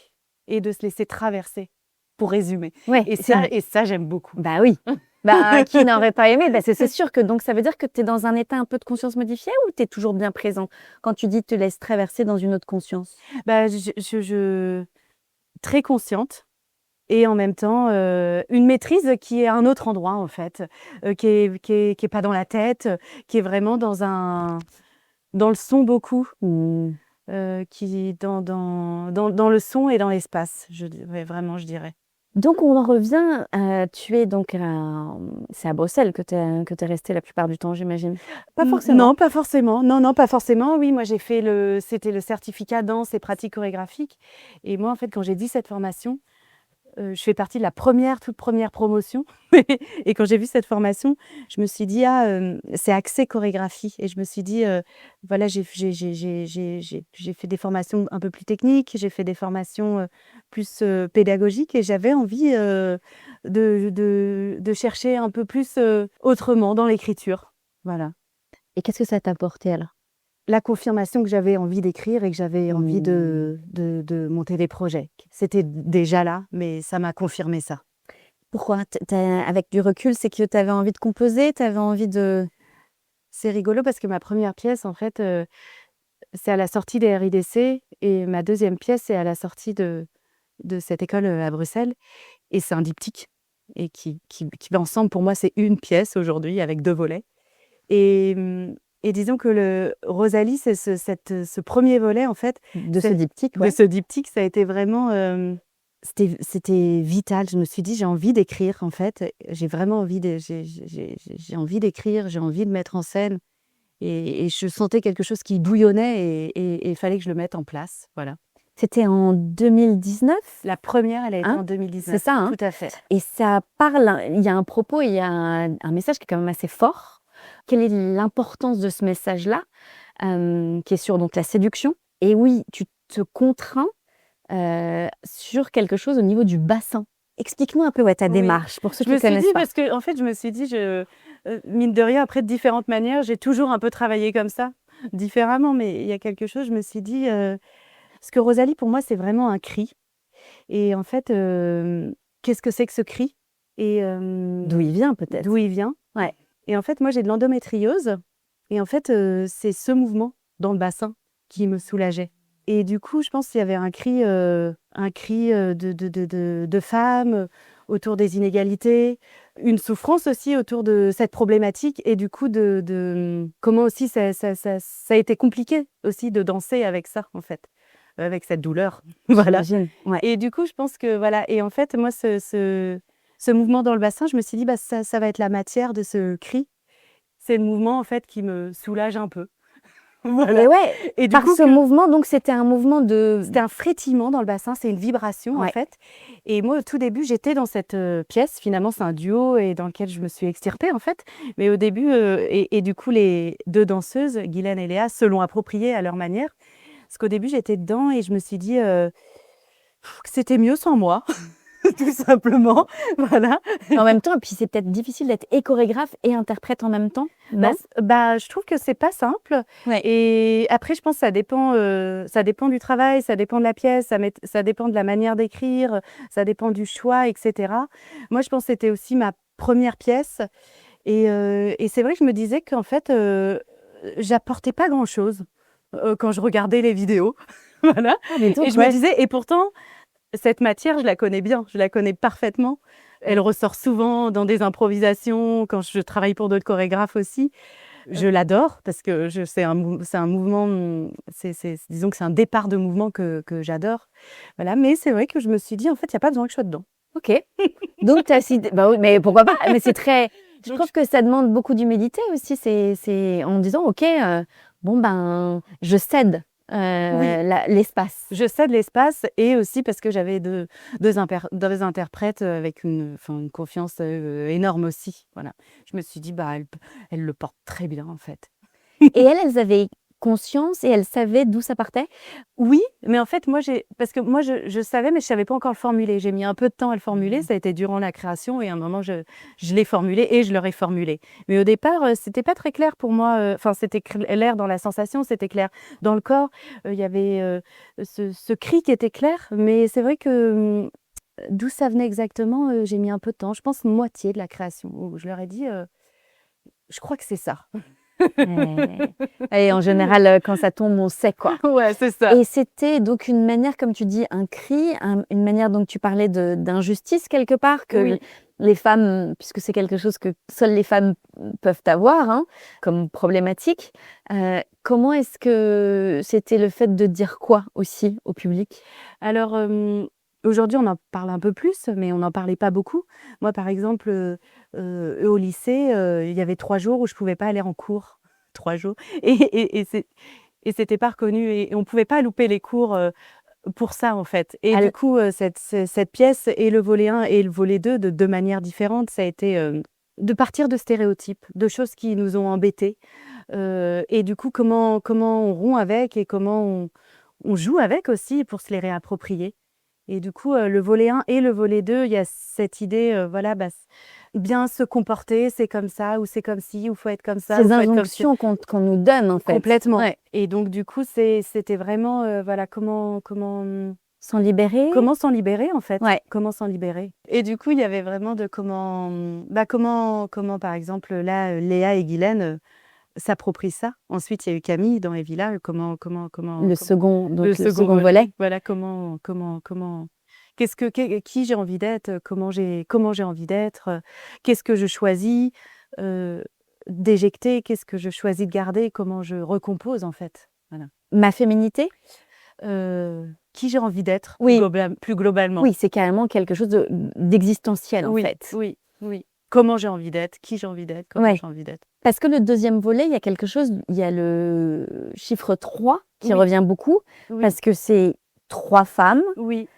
S1: et de se laisser traverser, pour résumer.
S3: Ouais,
S1: Et
S3: c'est
S1: ça, j'aime beaucoup.
S3: bah oui. Bah, qui n'aurait pas aimé? Bah, c'est sûr que donc ça veut dire que tu es dans un état un peu de conscience modifié ou tu es toujours bien présent? Quand tu dis te laisses traverser dans une autre conscience?
S1: Bah, très consciente et en même temps, une maîtrise qui est à un autre endroit en fait, qui est pas dans la tête, qui est vraiment dans le son beaucoup.
S3: Mmh.
S1: Qui dans le son et dans l'espace, ouais, vraiment, je dirais.
S3: Donc on en revient, tu es donc c'est à Bruxelles que tu es restée la plupart du temps, j'imagine? Pas forcément?
S1: Non, pas forcément. Non, non, pas forcément. Oui, moi, j'ai fait c'était le certificat danse et pratique chorégraphique et moi, en fait, quand j'ai dit cette formation, je fais partie de la toute première promotion et quand j'ai vu cette formation, je me suis dit: «Ah, c'est axé chorégraphie» et je me suis dit, voilà, j'ai fait des formations un peu plus techniques, j'ai fait des formations, plus, pédagogiques et j'avais envie, de chercher un peu plus, autrement dans l'écriture. Voilà.
S3: Et qu'est-ce que ça t'a apporté alors?
S1: La confirmation que j'avais envie d'écrire et que j'avais envie
S3: Mmh.
S1: de monter des projets. C'était déjà là, mais ça m'a confirmé ça.
S3: Pourquoi? Avec du recul, c'est que tu avais envie de composer? Tu avais envie de
S1: C'est rigolo parce que ma première pièce, en fait, c'est à la sortie des RIDC et ma deuxième pièce, c'est à la sortie de cette école, à Bruxelles et c'est un diptyque et qui va ensemble. Pour moi, c'est une pièce aujourd'hui avec 2 volets et et disons que le Rosalie, c'est ce 1er volet, en fait,
S3: ce
S1: c'est
S3: diptyque,
S1: de
S3: ouais.
S1: ce diptyque, ça a été vraiment, c'était vital. Je me suis dit: «J'ai envie d'écrire, en fait, j'ai vraiment envie de j'ai envie d'écrire, j'ai envie de mettre en scène» et je sentais quelque chose qui bouillonnait et il fallait que je le mette en place, voilà.
S3: C'était en 2019,
S1: La première, elle a été
S3: hein?
S1: en
S3: C'est
S1: 2019.
S3: ça, hein?
S1: Tout à fait.
S3: Et ça parle, il y a un propos, il y a un message qui est quand même assez fort. Quelle est l'importance de ce message-là, qui est sur donc la séduction? Et oui, tu te contrains, sur quelque chose au niveau du bassin. Explique-nous un peu, ouais, ta
S1: Oui.
S3: démarche pour ceux
S1: Je
S3: qui
S1: me
S3: ne
S1: suis
S3: connaissent
S1: dit
S3: pas.
S1: parce qu'en fait, je me suis dit mine de rien, après de différentes manières, j'ai toujours un peu travaillé comme ça, différemment, mais il y a quelque chose, je me suis dit, parce que Rosalie, pour moi, c'est vraiment un cri et en fait, qu'est-ce que c'est que ce cri? Et
S3: D'où il vient
S1: d'où
S3: peut-être?
S1: il vient?
S3: Ouais.
S1: Et en fait, moi, j'ai de l'endométriose et en fait, c'est ce mouvement dans le bassin qui me soulageait et du coup, je pense qu'il y avait un cri, de femme, autour des inégalités, une souffrance aussi autour de cette problématique et du coup comment aussi ça a été compliqué aussi de danser avec ça, en fait, avec cette douleur. Voilà
S3: J'imagine, ouais.
S1: et du coup, je pense que voilà et en fait, moi, ce mouvement dans le bassin, je me suis dit: «Bah, ça va être la matière de ce cri». C'est le mouvement, en fait, qui me soulage un peu. Voilà
S3: Et ouais,
S1: et du
S3: par
S1: coup
S3: ce
S1: que
S3: mouvement, donc c'était un mouvement de
S1: c'était un frétillement dans le bassin, c'est une vibration, en
S3: ouais.
S1: fait et moi, au tout début, j'étais dans cette, pièce. Finalement, c'est un duo et dans lequel je me suis extirpée, en fait mais au début, et du coup, les 2 danseuses, Guylaine et Léa, se l'ont approprié à leur manière. Parce qu'au début, j'étais dedans et je me suis dit, que c'était mieux sans moi, tout simplement, voilà.
S3: En même temps, et puis c'est peut-être difficile d'être et chorégraphe et interprète en même temps, non?
S1: Je trouve que c'est pas simple
S3: Ouais.
S1: et après je pense que ça dépend du travail, ça dépend de la pièce, ça dépend de la manière d'écrire, ça dépend du choix et cetera. Moi, je pense que c'était aussi ma première pièce et c'est vrai que je me disais qu'en fait, j'apportais pas grand-chose, quand je regardais les vidéos. Voilà
S3: Ah dis
S1: et
S3: donc,
S1: je me
S3: ouais.
S1: disais et pourtant cette matière, je la connais bien, je la connais parfaitement. Elle ressort souvent dans des improvisations, quand je travaille pour d'autres chorégraphes aussi. Je l'adore parce que c'est un mouvement, disons que c'est un départ de mouvement que j'adore. Voilà, mais c'est vrai que je me suis dit: «En fait, il y a pas besoin que je sois dedans».
S3: OK. Donc tu as cité bah oui, mais pourquoi pas? Mais c'est très je
S1: Donc
S3: trouve que ça demande beaucoup d'humilité aussi, c'est en disant: «OK, bon ben, je cède,
S1: oui,
S3: la l'espace».
S1: je cède l'espace et aussi parce que j'avais 2 interprètes, avec une confiance, énorme aussi. Voilà. Je me suis dit: «Bah, elle le porte très bien, en fait».
S3: Et elles avaient conscience et elles savaient d'où ça partait?
S1: Oui, mais en fait, parce que moi, je savais, mais je savais pas encore le formuler. J'ai mis un peu de temps à le formuler,
S3: Mmh.
S1: ça a été durant la création et à un moment, je l'ai formulé et je leur ai formulé. Mais au départ, c'était pas très clair pour moi, enfin, c'était clair dans la sensation, c'était clair dans le corps. Il y avait, ce cri qui était clair, mais c'est vrai que, d'où ça venait exactement, j'ai mis un peu de temps. Je pense moitié de la création où je leur ai dit, «Je crois que c'est ça».
S3: Et en général, quand ça tombe, on sait quoi.
S1: Ouais, c'est ça.
S3: Et c'était donc une manière, comme tu dis, un cri, une manière donc tu parlais d'injustice quelque part que
S1: Oui.
S3: les femmes, puisque c'est quelque chose que seules les femmes peuvent avoir, hein, comme problématique. Comment est-ce que c'était le fait de dire quoi aussi au public?
S1: Alors, aujourd'hui, on en parle un peu plus, mais on n'en parlait pas beaucoup. Moi, par exemple, au lycée, il y avait 3 jours où je pouvais pas aller en cours. 3 jours et c'était pas reconnu et on pouvait pas louper les cours, pour ça, en fait. Et
S3: Elle
S1: du coup, cette pièce et le volet 1 et le volet 2 de 2 manières différentes, ça a été, de partir de stéréotypes, de choses qui nous ont embêtés, et du coup, comment on rompt avec et comment on joue avec aussi pour se les réapproprier. Et du coup, le volet 1 et le volet 2, il y a cette idée, voilà, bah, bien se comporter, c'est comme ça ou c'est comme ci ou faut être comme ça ou
S3: ces
S1: faut être comme ci.
S3: injonctions qu'on nous donne, en fait.
S1: Complètement.
S3: Ouais.
S1: Et donc du coup, c'était vraiment, voilà,
S3: S'en libérer.
S1: comment s'en libérer, en fait.
S3: Ouais.
S1: Comment s'en libérer. Et du coup, il y avait vraiment de comment par exemple, là, Léa et Guylaine, s'approprient ça. Ensuite, il y a eu Camille dans Evila,
S3: Le second, donc
S1: le
S3: le
S1: second
S3: second volet.
S1: Voilà, qui j'ai envie d'être, comment j'ai envie d'être, qu'est-ce que je choisis, d'éjecter, qu'est-ce que je choisis de garder, comment je recompose, en fait. Voilà.
S3: Ma féminité?
S1: Qui j'ai envie d'être,
S3: Oui.
S1: plus globalement.
S3: Oui, c'est carrément quelque chose d'existentiel, en
S1: Oui,
S3: fait.
S1: oui, oui. Comment j'ai envie d'être, qui j'ai envie d'être, comment
S3: Ouais.
S1: j'ai envie d'être.
S3: Parce que le deuxième volet, il y a quelque chose, il y a le chiffre 3 qui
S1: Oui.
S3: revient beaucoup,
S1: Oui,
S3: parce que c'est 3 femmes
S1: oui.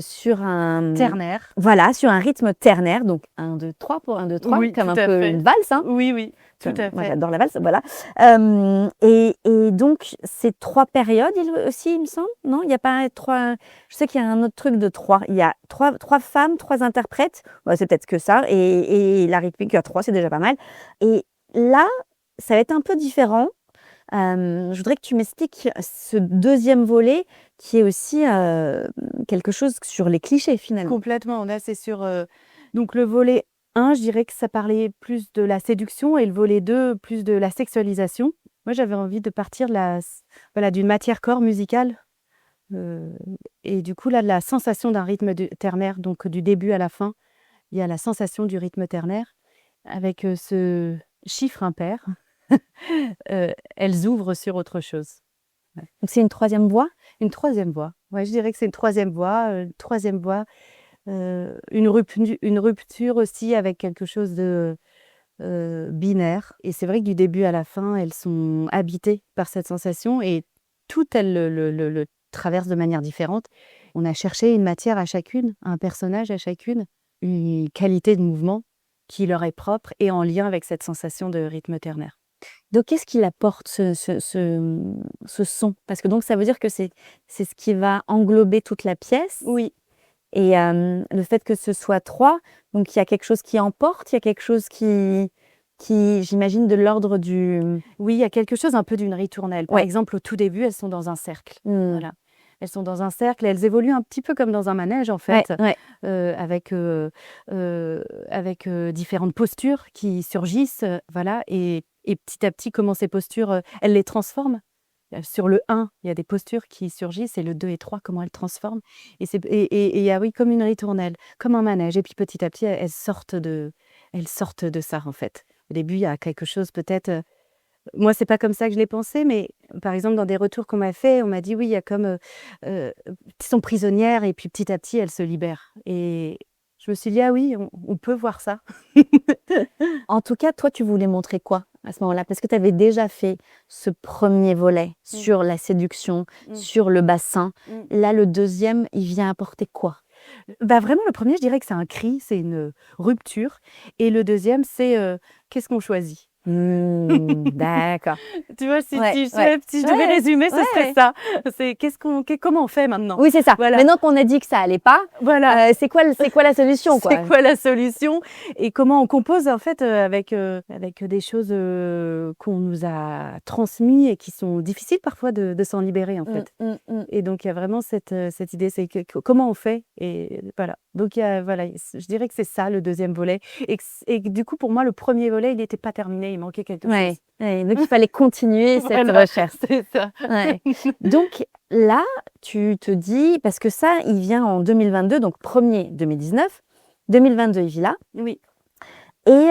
S3: sur un
S1: Ternaire.
S3: voilà, sur un rythme ternaire, donc 1, 2, 3 pour 1, 2, 3,
S1: Oui,
S3: comme
S1: tout
S3: un
S1: à
S3: peu
S1: fait.
S3: une valse, hein.
S1: Oui, oui, tout à
S3: Moi,
S1: fait.
S3: j'adore la valse, voilà. Et donc, c'est 3 périodes aussi, il me semble, non? Il y a pas 3. Je sais qu'il y a un autre truc de 3. Il y a 3 femmes, 3 interprètes. Ouais, c'est peut-être que ça. Et la rythmique, il y a 3, c'est déjà pas mal. Et là, ça va être un peu différent. Je voudrais que tu m'expliques ce deuxième volet qui est aussi quelque chose sur les clichés, finalement.
S1: Complètement. Là, c'est sur. Donc, le volet 1, je dirais que ça parlait plus de la séduction et le volet 2, plus de la sexualisation. Moi, j'avais envie de partir voilà, d'une matière corps musicale. Et du coup, là, de la sensation d'un rythme ternaire, donc du début à la fin, il y a la sensation du rythme ternaire avec ce chiffre impair. Elles ouvrent sur autre chose. Ouais.
S3: Donc, c'est une troisième voie?
S1: Une troisième voie. Ouais, je dirais que c'est une troisième voie. Une rupture aussi avec quelque chose de binaire. Et c'est vrai que du début à la fin, elles sont habitées par cette sensation et toutes elles le traversent de manière différente. On a cherché une matière à chacune, un personnage à chacune, une qualité de mouvement qui leur est propre et en lien avec cette sensation de rythme ternaire.
S3: Donc, qu'est-ce qu'il apporte ce son? Parce que donc ça veut dire que c'est ce qui va englober toute la pièce.
S1: Oui.
S3: Et le fait que ce soit 3, donc il y a quelque chose qui emporte, il y a quelque chose qui j'imagine de l'ordre du...
S1: Oui, il y a quelque chose un peu d'une ritournelle. Par
S3: Ouais.
S1: exemple, au tout début, elles sont dans un cercle.
S3: Mmh.
S1: Voilà. Elles sont dans un cercle et elles évoluent un petit peu comme dans un manège, en
S3: Ouais,
S1: fait,
S3: ouais.
S1: avec différentes postures qui surgissent, voilà. Et petit à petit, comment ces postures, elles les transforment. Sur le 1, il y a des postures qui surgissent et le 2 et 3, comment elles transforment. Et il y a, oui, comme une ritournelle, comme un manège. Et puis petit à petit, elles sortent de ça, en fait. Au début, il y a quelque chose peut-être... Moi, c'est pas comme ça que je l'ai pensé, mais par exemple, dans des retours qu'on m'a fait, on m'a dit: «Oui, il y a comme, elles sont prisonnières et puis petit à petit, elles se libèrent» et je me suis dit: «Ah oui, on peut voir ça».
S3: En tout cas, toi, tu voulais montrer quoi à ce moment-là? Parce que tu avais déjà fait ce premier volet sur la séduction, sur le bassin. Là, le deuxième, il vient apporter quoi?
S1: Bah, vraiment, le premier, je dirais que c'est un cri, c'est une rupture et le deuxième, c'est, qu'est-ce qu'on choisit?
S3: D'accord.
S1: Tu vois, si
S3: Ouais,
S1: si
S3: ouais.
S1: si je devais résumer, ce
S3: Ouais,
S1: serait
S3: ouais.
S1: ça. C'est comment on fait maintenant?
S3: Oui, c'est ça.
S1: Voilà.
S3: Maintenant qu'on a dit que ça allait pas,
S1: Voilà.
S3: c'est quoi la solution, quoi?
S1: C'est quoi la solution? Et comment on compose, en fait, avec des choses, qu'on nous a transmis et qui sont difficiles parfois de s'en libérer, en fait. Et donc il y a vraiment cette idée, c'est comment on fait? Et voilà. Donc il y a voilà, je dirais que c'est ça le deuxième volet et que du coup, pour moi, le premier volet, il n'était pas terminé, il manquait quelque chose.
S3: Ouais, donc il fallait continuer cette
S1: Voilà,
S3: recherche.
S1: c'est ça.
S3: Ouais. Donc là, tu te dis, parce que ça, il vient en 2022, donc premier 2019, 2022 Evila.
S1: Oui.
S3: Et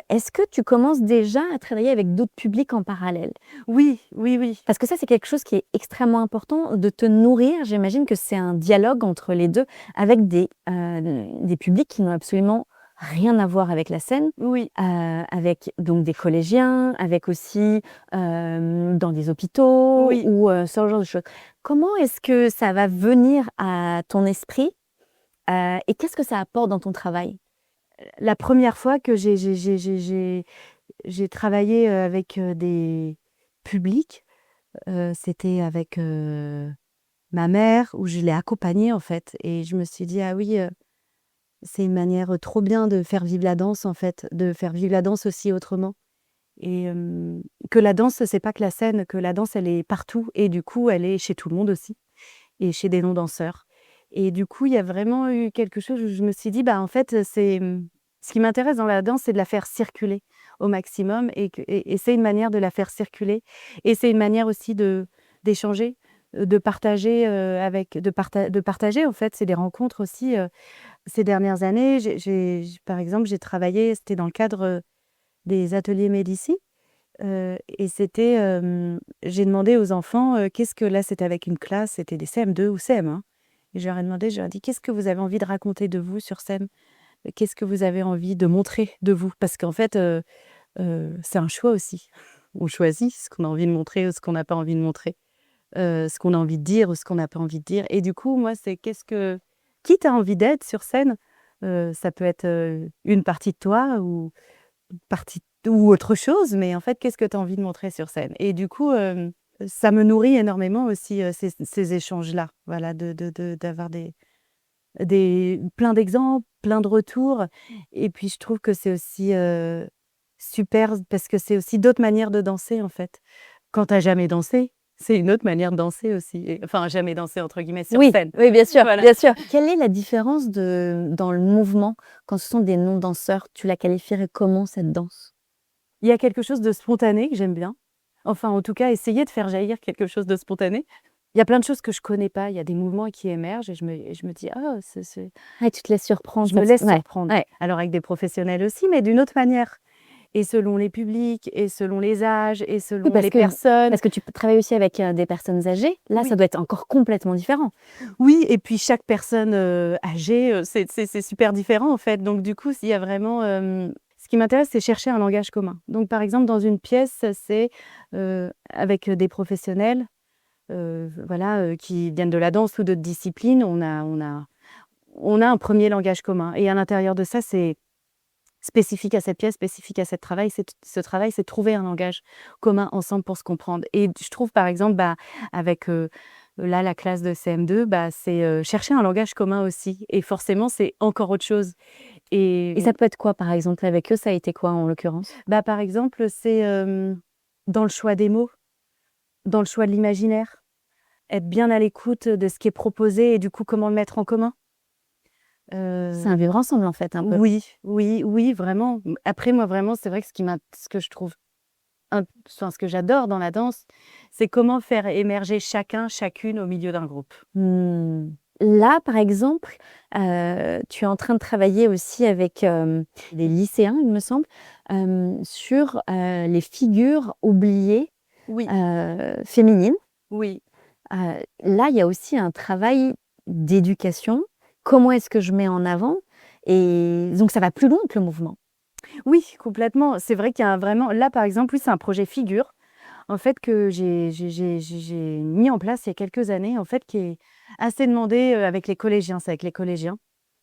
S3: est-ce que tu commences déjà à travailler avec d'autres publics en parallèle?
S1: Oui, oui, oui.
S3: Parce que ça, c'est quelque chose qui est extrêmement important, de te nourrir. J'imagine que c'est un dialogue entre les deux avec des publics qui n'ont absolument rien à voir avec la scène,
S1: Oui,
S3: avec donc des collégiens, avec aussi dans des hôpitaux
S1: oui.
S3: ou ce genre de choses. Comment est-ce que ça va venir à ton esprit et qu'est-ce que ça apporte dans ton travail?
S1: La première fois que j'ai travaillé, avec, des publics, c'était avec, ma mère où je l'ai accompagnée, en fait et je me suis dit: «Ah oui, c'est une manière, trop bien de faire vivre la danse, en fait, de faire vivre la danse aussi autrement» et que la danse, c'est pas que la scène, que la danse, elle est partout et du coup, elle est chez tout le monde aussi et chez des non-danseurs et du coup, il y a vraiment eu quelque chose où je me suis dit: «Bah, en fait, ce qui m'intéresse dans la danse, c'est de la faire circuler au maximum et c'est une manière de la faire circuler et c'est une manière aussi d'échanger, de partager, de partager, en fait. C'est des rencontres aussi, ces dernières années, par exemple, j'ai travaillé, c'était dans le cadre, des ateliers Médicis, et c'était, j'ai demandé aux enfants, qu'est-ce que là, c'était avec une classe, c'était des CM2 ou CM1 et je leur ai demandé, je leur ai dit: «Qu'est-ce que vous avez envie de raconter de vous sur scène? Qu'est-ce que vous avez envie de montrer de vous?» parce qu'en fait, c'est un choix aussi. On choisit ce qu'on a envie de montrer ou ce qu'on n'a pas envie de montrer, ce qu'on a envie de dire ou ce qu'on n'a pas envie de dire et du coup, moi, c'est qui tu as envie d'être sur scène? Ça peut être, une partie de toi ou partie ou autre chose, mais en fait, qu'est-ce que tu as envie de montrer sur scène? Et du coup, ça me nourrit énormément aussi, ces échanges-là, voilà, d'avoir plein d'exemples, plein de retours et puis je trouve que c'est aussi, super parce que c'est aussi d'autres manières de danser, en fait. Quand tu as jamais dansé, c'est une autre manière de danser aussi et enfin, «jamais dansé» entre guillemets sur
S3: Oui,
S1: scène.
S3: oui, bien sûr,
S1: Voilà.
S3: bien sûr. Quelle est la différence dans le mouvement quand ce sont des non-danseurs? Tu la qualifierais comment cette danse?
S1: Il y a quelque chose de spontané que j'aime bien. Enfin, en tout cas, essayer de faire jaillir quelque chose de spontané. Il y a plein de choses que je connais pas, il y a des mouvements qui émergent et je me dis: «Ah, c'est»
S3: Ouais, tu te laisses surprendre,
S1: je me
S3: ça te
S1: laisse
S3: ouais,
S1: surprendre.
S3: ouais.
S1: Alors avec des professionnels aussi, mais d'une autre manière et selon les publics et selon les âges et
S3: Oui,
S1: selon les personnes.
S3: parce que tu peux travailler aussi avec, des personnes âgées. Là, ça
S1: Oui.
S3: doit être encore complètement différent.
S1: Oui et puis chaque personne, âgée, c'est super différent, en fait. Donc du coup, s'il y a vraiment, ce qui m'intéresse, c'est chercher un langage commun. Donc par exemple, dans une pièce, c'est, avec, des professionnels, voilà, qui viennent de la danse ou d'autres disciplines. On a un premier langage commun et à l'intérieur de ça, c'est spécifique à cette pièce, spécifique à ce travail, c'est trouver un langage commun ensemble pour se comprendre et je trouve par exemple, bah, avec, là, la classe de CM2, bah, c'est, chercher un langage commun aussi et forcément, c'est encore autre chose
S3: Et
S1: et
S3: ça peut être quoi, par exemple, avec eux? Ça a été quoi, en l'occurrence?
S1: bah, par exemple, c'est, dans le choix des mots, dans le choix de l'imaginaire, être bien à l'écoute de ce qui est proposé et du coup, comment le mettre en commun.
S3: C'est un vivre ensemble, en fait, un peu.
S1: Oui, oui, oui, vraiment. Après moi, vraiment, c'est vrai que ce que je trouve enfin, ce que j'adore dans la danse, c'est comment faire émerger chacun, chacune au milieu d'un groupe.
S3: Mmh. Là, par exemple, tu es en train de travailler aussi avec, des lycéens, il me semble, sur, les figures oubliées,
S1: Oui,
S3: féminines.
S1: oui,
S3: Là, il y a aussi un travail d'éducation. Comment est-ce que je mets en avant? Et donc ça va plus loin que le mouvement.
S1: oui, complètement. C'est vrai qu'il y a vraiment là, par exemple, oui, c'est un projet figure, en fait, que j'ai mis en place il y a quelques années, en fait, qui est assez demandé, avec les collégiens. C'est avec les collégiens.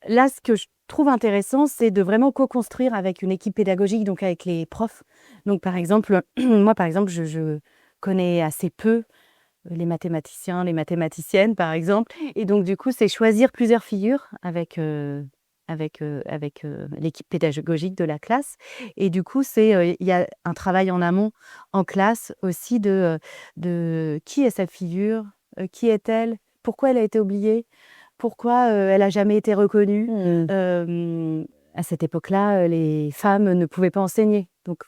S1: Là, ce que je trouve intéressant, c'est de vraiment co-construire avec une équipe pédagogique, donc avec les profs. Donc par exemple, moi, par exemple, je connais assez peu les mathématiciens, les mathématiciennes, par exemple et donc du coup, c'est choisir plusieurs figures avec l'équipe pédagogique de la classe et du coup, il y a un travail en amont, en classe aussi de qui est cette figure? Qui est-elle? Pourquoi elle a été oubliée? Pourquoi, elle a jamais été reconnue?
S3: Mmh.
S1: À cette époque-là, les femmes ne pouvaient pas enseigner. Donc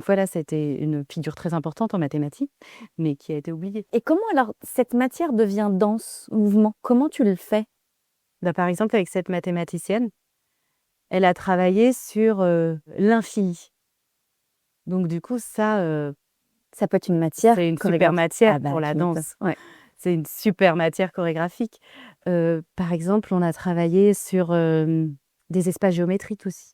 S1: voilà, c'était une figure très importante en mathématiques, mais qui a été oubliée.
S3: Et comment alors cette matière devient danse, mouvement? Comment tu le fais?
S1: Bah, par exemple, avec cette mathématicienne, elle a travaillé sur, l'infini. Donc du coup, ça,
S3: Ça peut être une matière
S1: c'est une super
S3: chorégraphique. Ah
S1: matière
S3: bah,
S1: pour la
S3: tu m'étonnes.
S1: danse.
S3: Ouais.
S1: C'est une super matière chorégraphique. Par exemple, on a travaillé sur, des espaces géométriques aussi.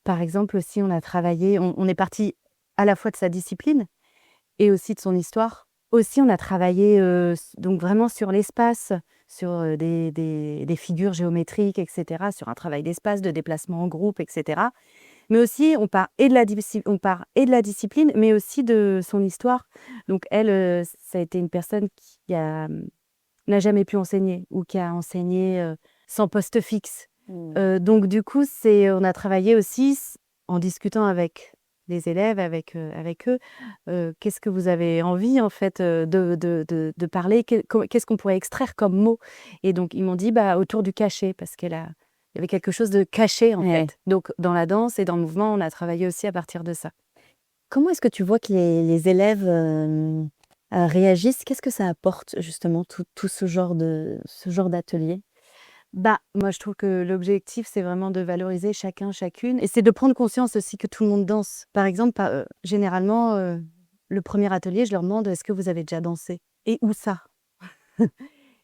S1: Par exemple aussi, on a travaillé, on est parti à la fois de sa discipline et aussi de son histoire. Aussi, on a travaillé donc vraiment sur l'espace, sur des figures géométriques, etc., sur un travail d'espace, de déplacement en groupe, etc. Mais aussi, on part et de la discipline, mais aussi de son histoire. Donc elle, ça a été une personne qui n'a jamais pu enseigner ou qui a enseigné sans poste fixe. Donc du coup, on a travaillé aussi en discutant avec les élèves, avec eux, qu'est-ce que vous avez envie en fait de parler, qu'est-ce qu'on pourrait extraire comme mot. Et donc ils m'ont dit autour du cachet, parce il y avait quelque chose de caché en
S3: Ouais.
S1: fait. Donc dans la danse et dans le mouvement, on a travaillé aussi à partir de ça.
S3: Comment est-ce que tu vois que les élèves réagissent? Qu'est-ce que ça apporte justement tout ce genre d'atelier?
S1: Moi, je trouve que l'objectif, c'est vraiment de valoriser chacun, chacune. Et c'est de prendre conscience aussi que tout le monde danse. Par exemple, généralement, le premier atelier, je leur demande, est-ce que vous avez déjà dansé? Et où ça?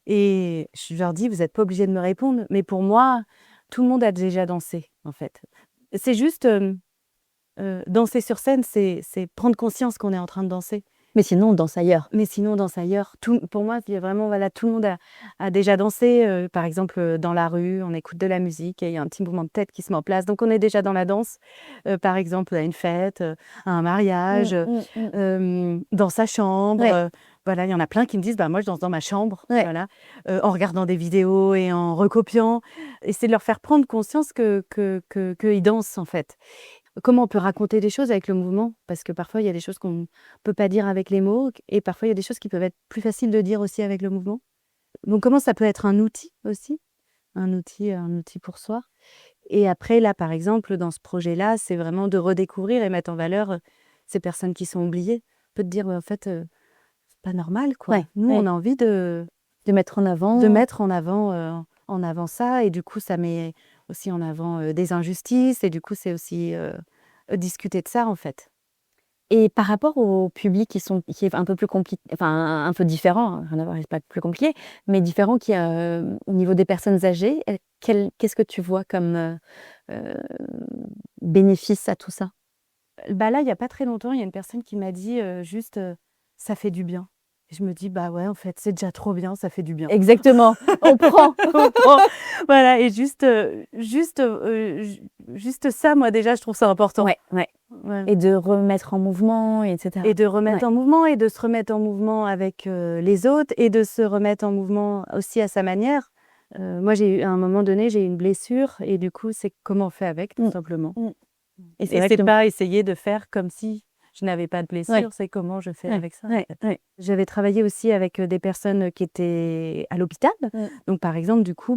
S1: Et je leur dis, vous n'êtes pas obligé de me répondre. Mais pour moi, tout le monde a déjà dansé, en fait. C'est juste, danser sur scène, c'est prendre conscience qu'on est en train de danser.
S3: Mais sinon, on danse ailleurs.
S1: Mais sinon, on danse ailleurs. Pour moi, il y a vraiment, voilà, tout le monde a déjà dansé. Par exemple, dans la rue, on écoute de la musique et il y a un petit mouvement de tête qui se met en place. Donc, on est déjà dans la danse. Par exemple, à une fête, à un mariage, dans sa chambre.
S3: Ouais.
S1: Voilà, il y en a plein qui me disent, moi, je danse dans ma chambre.
S3: Ouais.
S1: Voilà, en regardant des vidéos et en recopiant. Et c'est de leur faire prendre conscience qu'ils dansent, en fait. Comment on peut raconter des choses avec le mouvement? Parce que parfois, il y a des choses qu'on ne peut pas dire avec les mots et parfois, il y a des choses qui peuvent être plus faciles de dire aussi avec le mouvement. Donc comment ça peut être un outil aussi? Un outil pour soi. Et après, là, par exemple, dans ce projet-là, c'est vraiment de redécouvrir et mettre en valeur, ces personnes qui sont oubliées. On peut te dire: «Ouais, en fait, c'est pas normal, quoi».
S3: Ouais,
S1: Nous,
S3: ouais.
S1: on a envie de
S3: mettre en avant.
S1: mettre en avant ça et du coup, ça met aussi en avant, des injustices et du coup, c'est aussi, discuter de ça, en fait.
S3: Et par rapport au public qui est un peu plus compliqué, enfin un peu différent, hein, rien à voir, c'est pas plus compliqué, mais différent qui a, au niveau des personnes âgées, qu'est-ce que tu vois comme, heu, bénéfice à tout ça?
S1: Là, il y a pas très longtemps, il y a une personne qui m'a dit, juste, «Ça fait du bien» et je me dis: «Bah, ouais, en fait, c'est déjà trop bien, ça fait du bien».
S3: Exactement, on prend.
S1: On prend voilà et juste ça, moi, déjà, je trouve ça important.
S3: Ouais, ouais.
S1: Ouais
S3: Et de remettre en mouvement et cetera.
S1: et de remettre
S3: Ouais.
S1: en mouvement et de se remettre en mouvement avec, les autres et de se remettre en mouvement aussi à sa manière. Moi, à un moment donné, j'ai eu une blessure et du coup, c'est comment on fait avec, tout simplement.
S3: Et c'est
S1: Et
S3: vrai
S1: c'est
S3: que
S1: pas essayer de faire comme si je n'avais pas de blessure,
S3: Ouais.
S1: c'est comment je fais
S3: Ouais,
S1: avec ça, en
S3: ouais,
S1: fait.
S3: ouais.
S1: J'avais travaillé aussi avec, des personnes qui étaient à l'hôpital. Donc par exemple, du coup,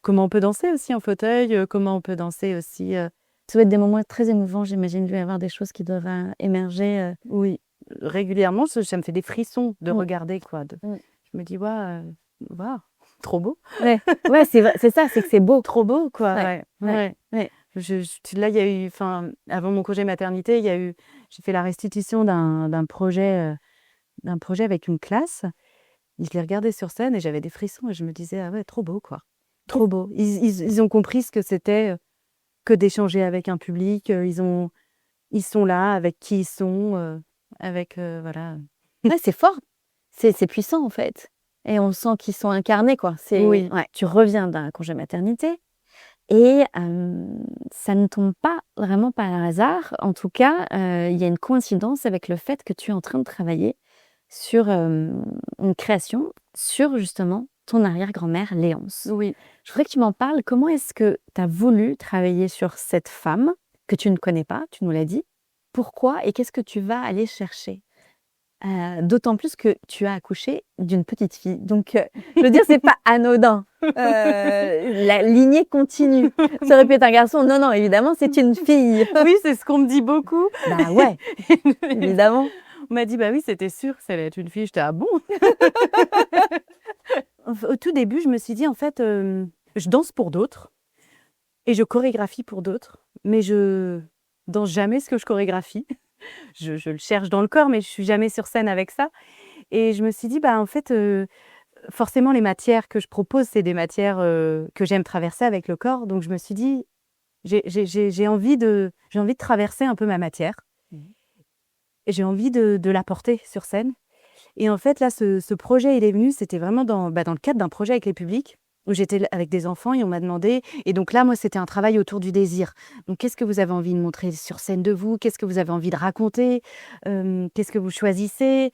S1: comment on peut danser aussi en fauteuil, comment on peut danser aussi,
S3: Ça doit être des moments très émouvants, j'imagine. Il doit y avoir des choses qui doivent, émerger,
S1: oui, régulièrement, ça me fait des frissons de
S3: Mmh.
S1: regarder, quoi, je me dis: «Waouh, waouh, trop beau,
S3: Ouais, ouais, c'est vrai, c'est ça, c'est que c'est beau.
S1: trop beau, quoi».
S3: Ouais,
S1: Ouais,
S3: ouais,
S1: ouais.
S3: ouais.
S1: Là, il y a eu avant mon congé maternité, j'ai fait la restitution d'un projet avec une classe. Je les regardais sur scène et j'avais des frissons et je me disais: «Ah ouais, trop beau, quoi, trop beau». Ils ont compris ce que c'était, que d'échanger avec un public, ils sont là avec qui ils sont, voilà.
S3: Ouais, c'est fort, c'est puissant, en fait, et on sent qu'ils sont incarnés, quoi.
S1: Oui.
S3: Ouais, tu reviens d'un congé maternité et ça ne tombe pas vraiment par hasard. En tout cas, il y a une coïncidence avec le fait que tu es en train de travailler sur, une création sur, justement, ton arrière-grand-mère Léonce.
S1: Oui.
S3: Je voudrais que tu m'en parles. Comment est-ce que tu as voulu travailler sur cette femme que tu ne connais pas, tu nous l'as dit? Pourquoi et qu'est-ce que tu vas aller chercher? D'autant plus que tu as accouché d'une petite fille. Donc, je veux dire, c'est pas anodin. La lignée continue. Ça aurait pu être un garçon. Non, non, évidemment, c'est une fille.
S1: Oui, c'est ce qu'on me dit beaucoup.
S3: Bah ouais, évidemment.
S1: On m'a dit: «Bah oui, c'était sûr que ça allait être une fille». J'étais: «Ah bon?» Au tout début, je me suis dit: «En fait, je danse pour d'autres et je chorégraphie pour d'autres, mais je danse jamais ce que je chorégraphie». Je le cherche dans le corps, mais je suis jamais sur scène avec ça et je me suis dit: «En fait, forcément les matières que je propose, c'est des matières, que j'aime traverser avec le corps». Donc je me suis dit: J'ai envie de traverser un peu ma matière et j'ai envie de la porter sur scène. Et en fait, là, ce projet, il est venu, c'était vraiment dans le cadre d'un projet avec les publics, où j'étais avec des enfants et on m'a demandé. Et donc là, moi, c'était un travail autour du désir. Donc, qu'est-ce que vous avez envie de montrer sur scène de vous? Qu'est-ce que vous avez envie de raconter? Qu'est-ce que vous choisissez?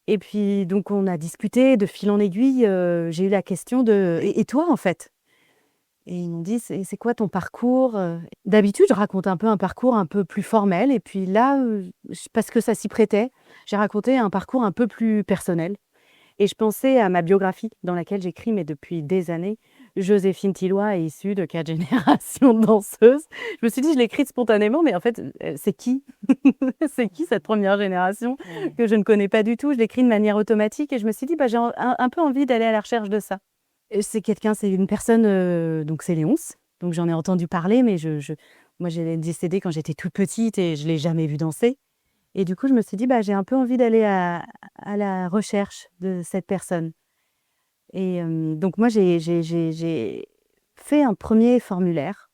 S1: Et puis, donc, on a discuté de fil en aiguille. J'ai eu la question de et toi, en fait? Et ils m'ont dit: C'est quoi ton parcours?» D'habitude, je raconte un peu un parcours un peu plus formel et puis là, parce que ça s'y prêtait, j'ai raconté un parcours un peu plus personnel et je pensais à ma biographie dans laquelle j'écris, mais depuis des années. Joséphine Tilloy est issue de 4 générations de danseuses. Je me suis dit: «Je l'ai écrite spontanément, mais en fait, c'est qui? C'est qui cette première génération que je ne connais pas du tout?» Je l'écris de manière automatique et je me suis dit: «Bah, j'ai un peu envie d'aller à la recherche de ça». Et c'est une personne, donc c'est Léonce, donc j'en ai entendu parler, mais moi, j'ai décédé quand j'étais toute petite et je l'ai jamais vu danser et du coup, je me suis dit: «Bah, j'ai un peu envie d'aller à la recherche de cette personne» et donc moi, j'ai fait un premier formulaire,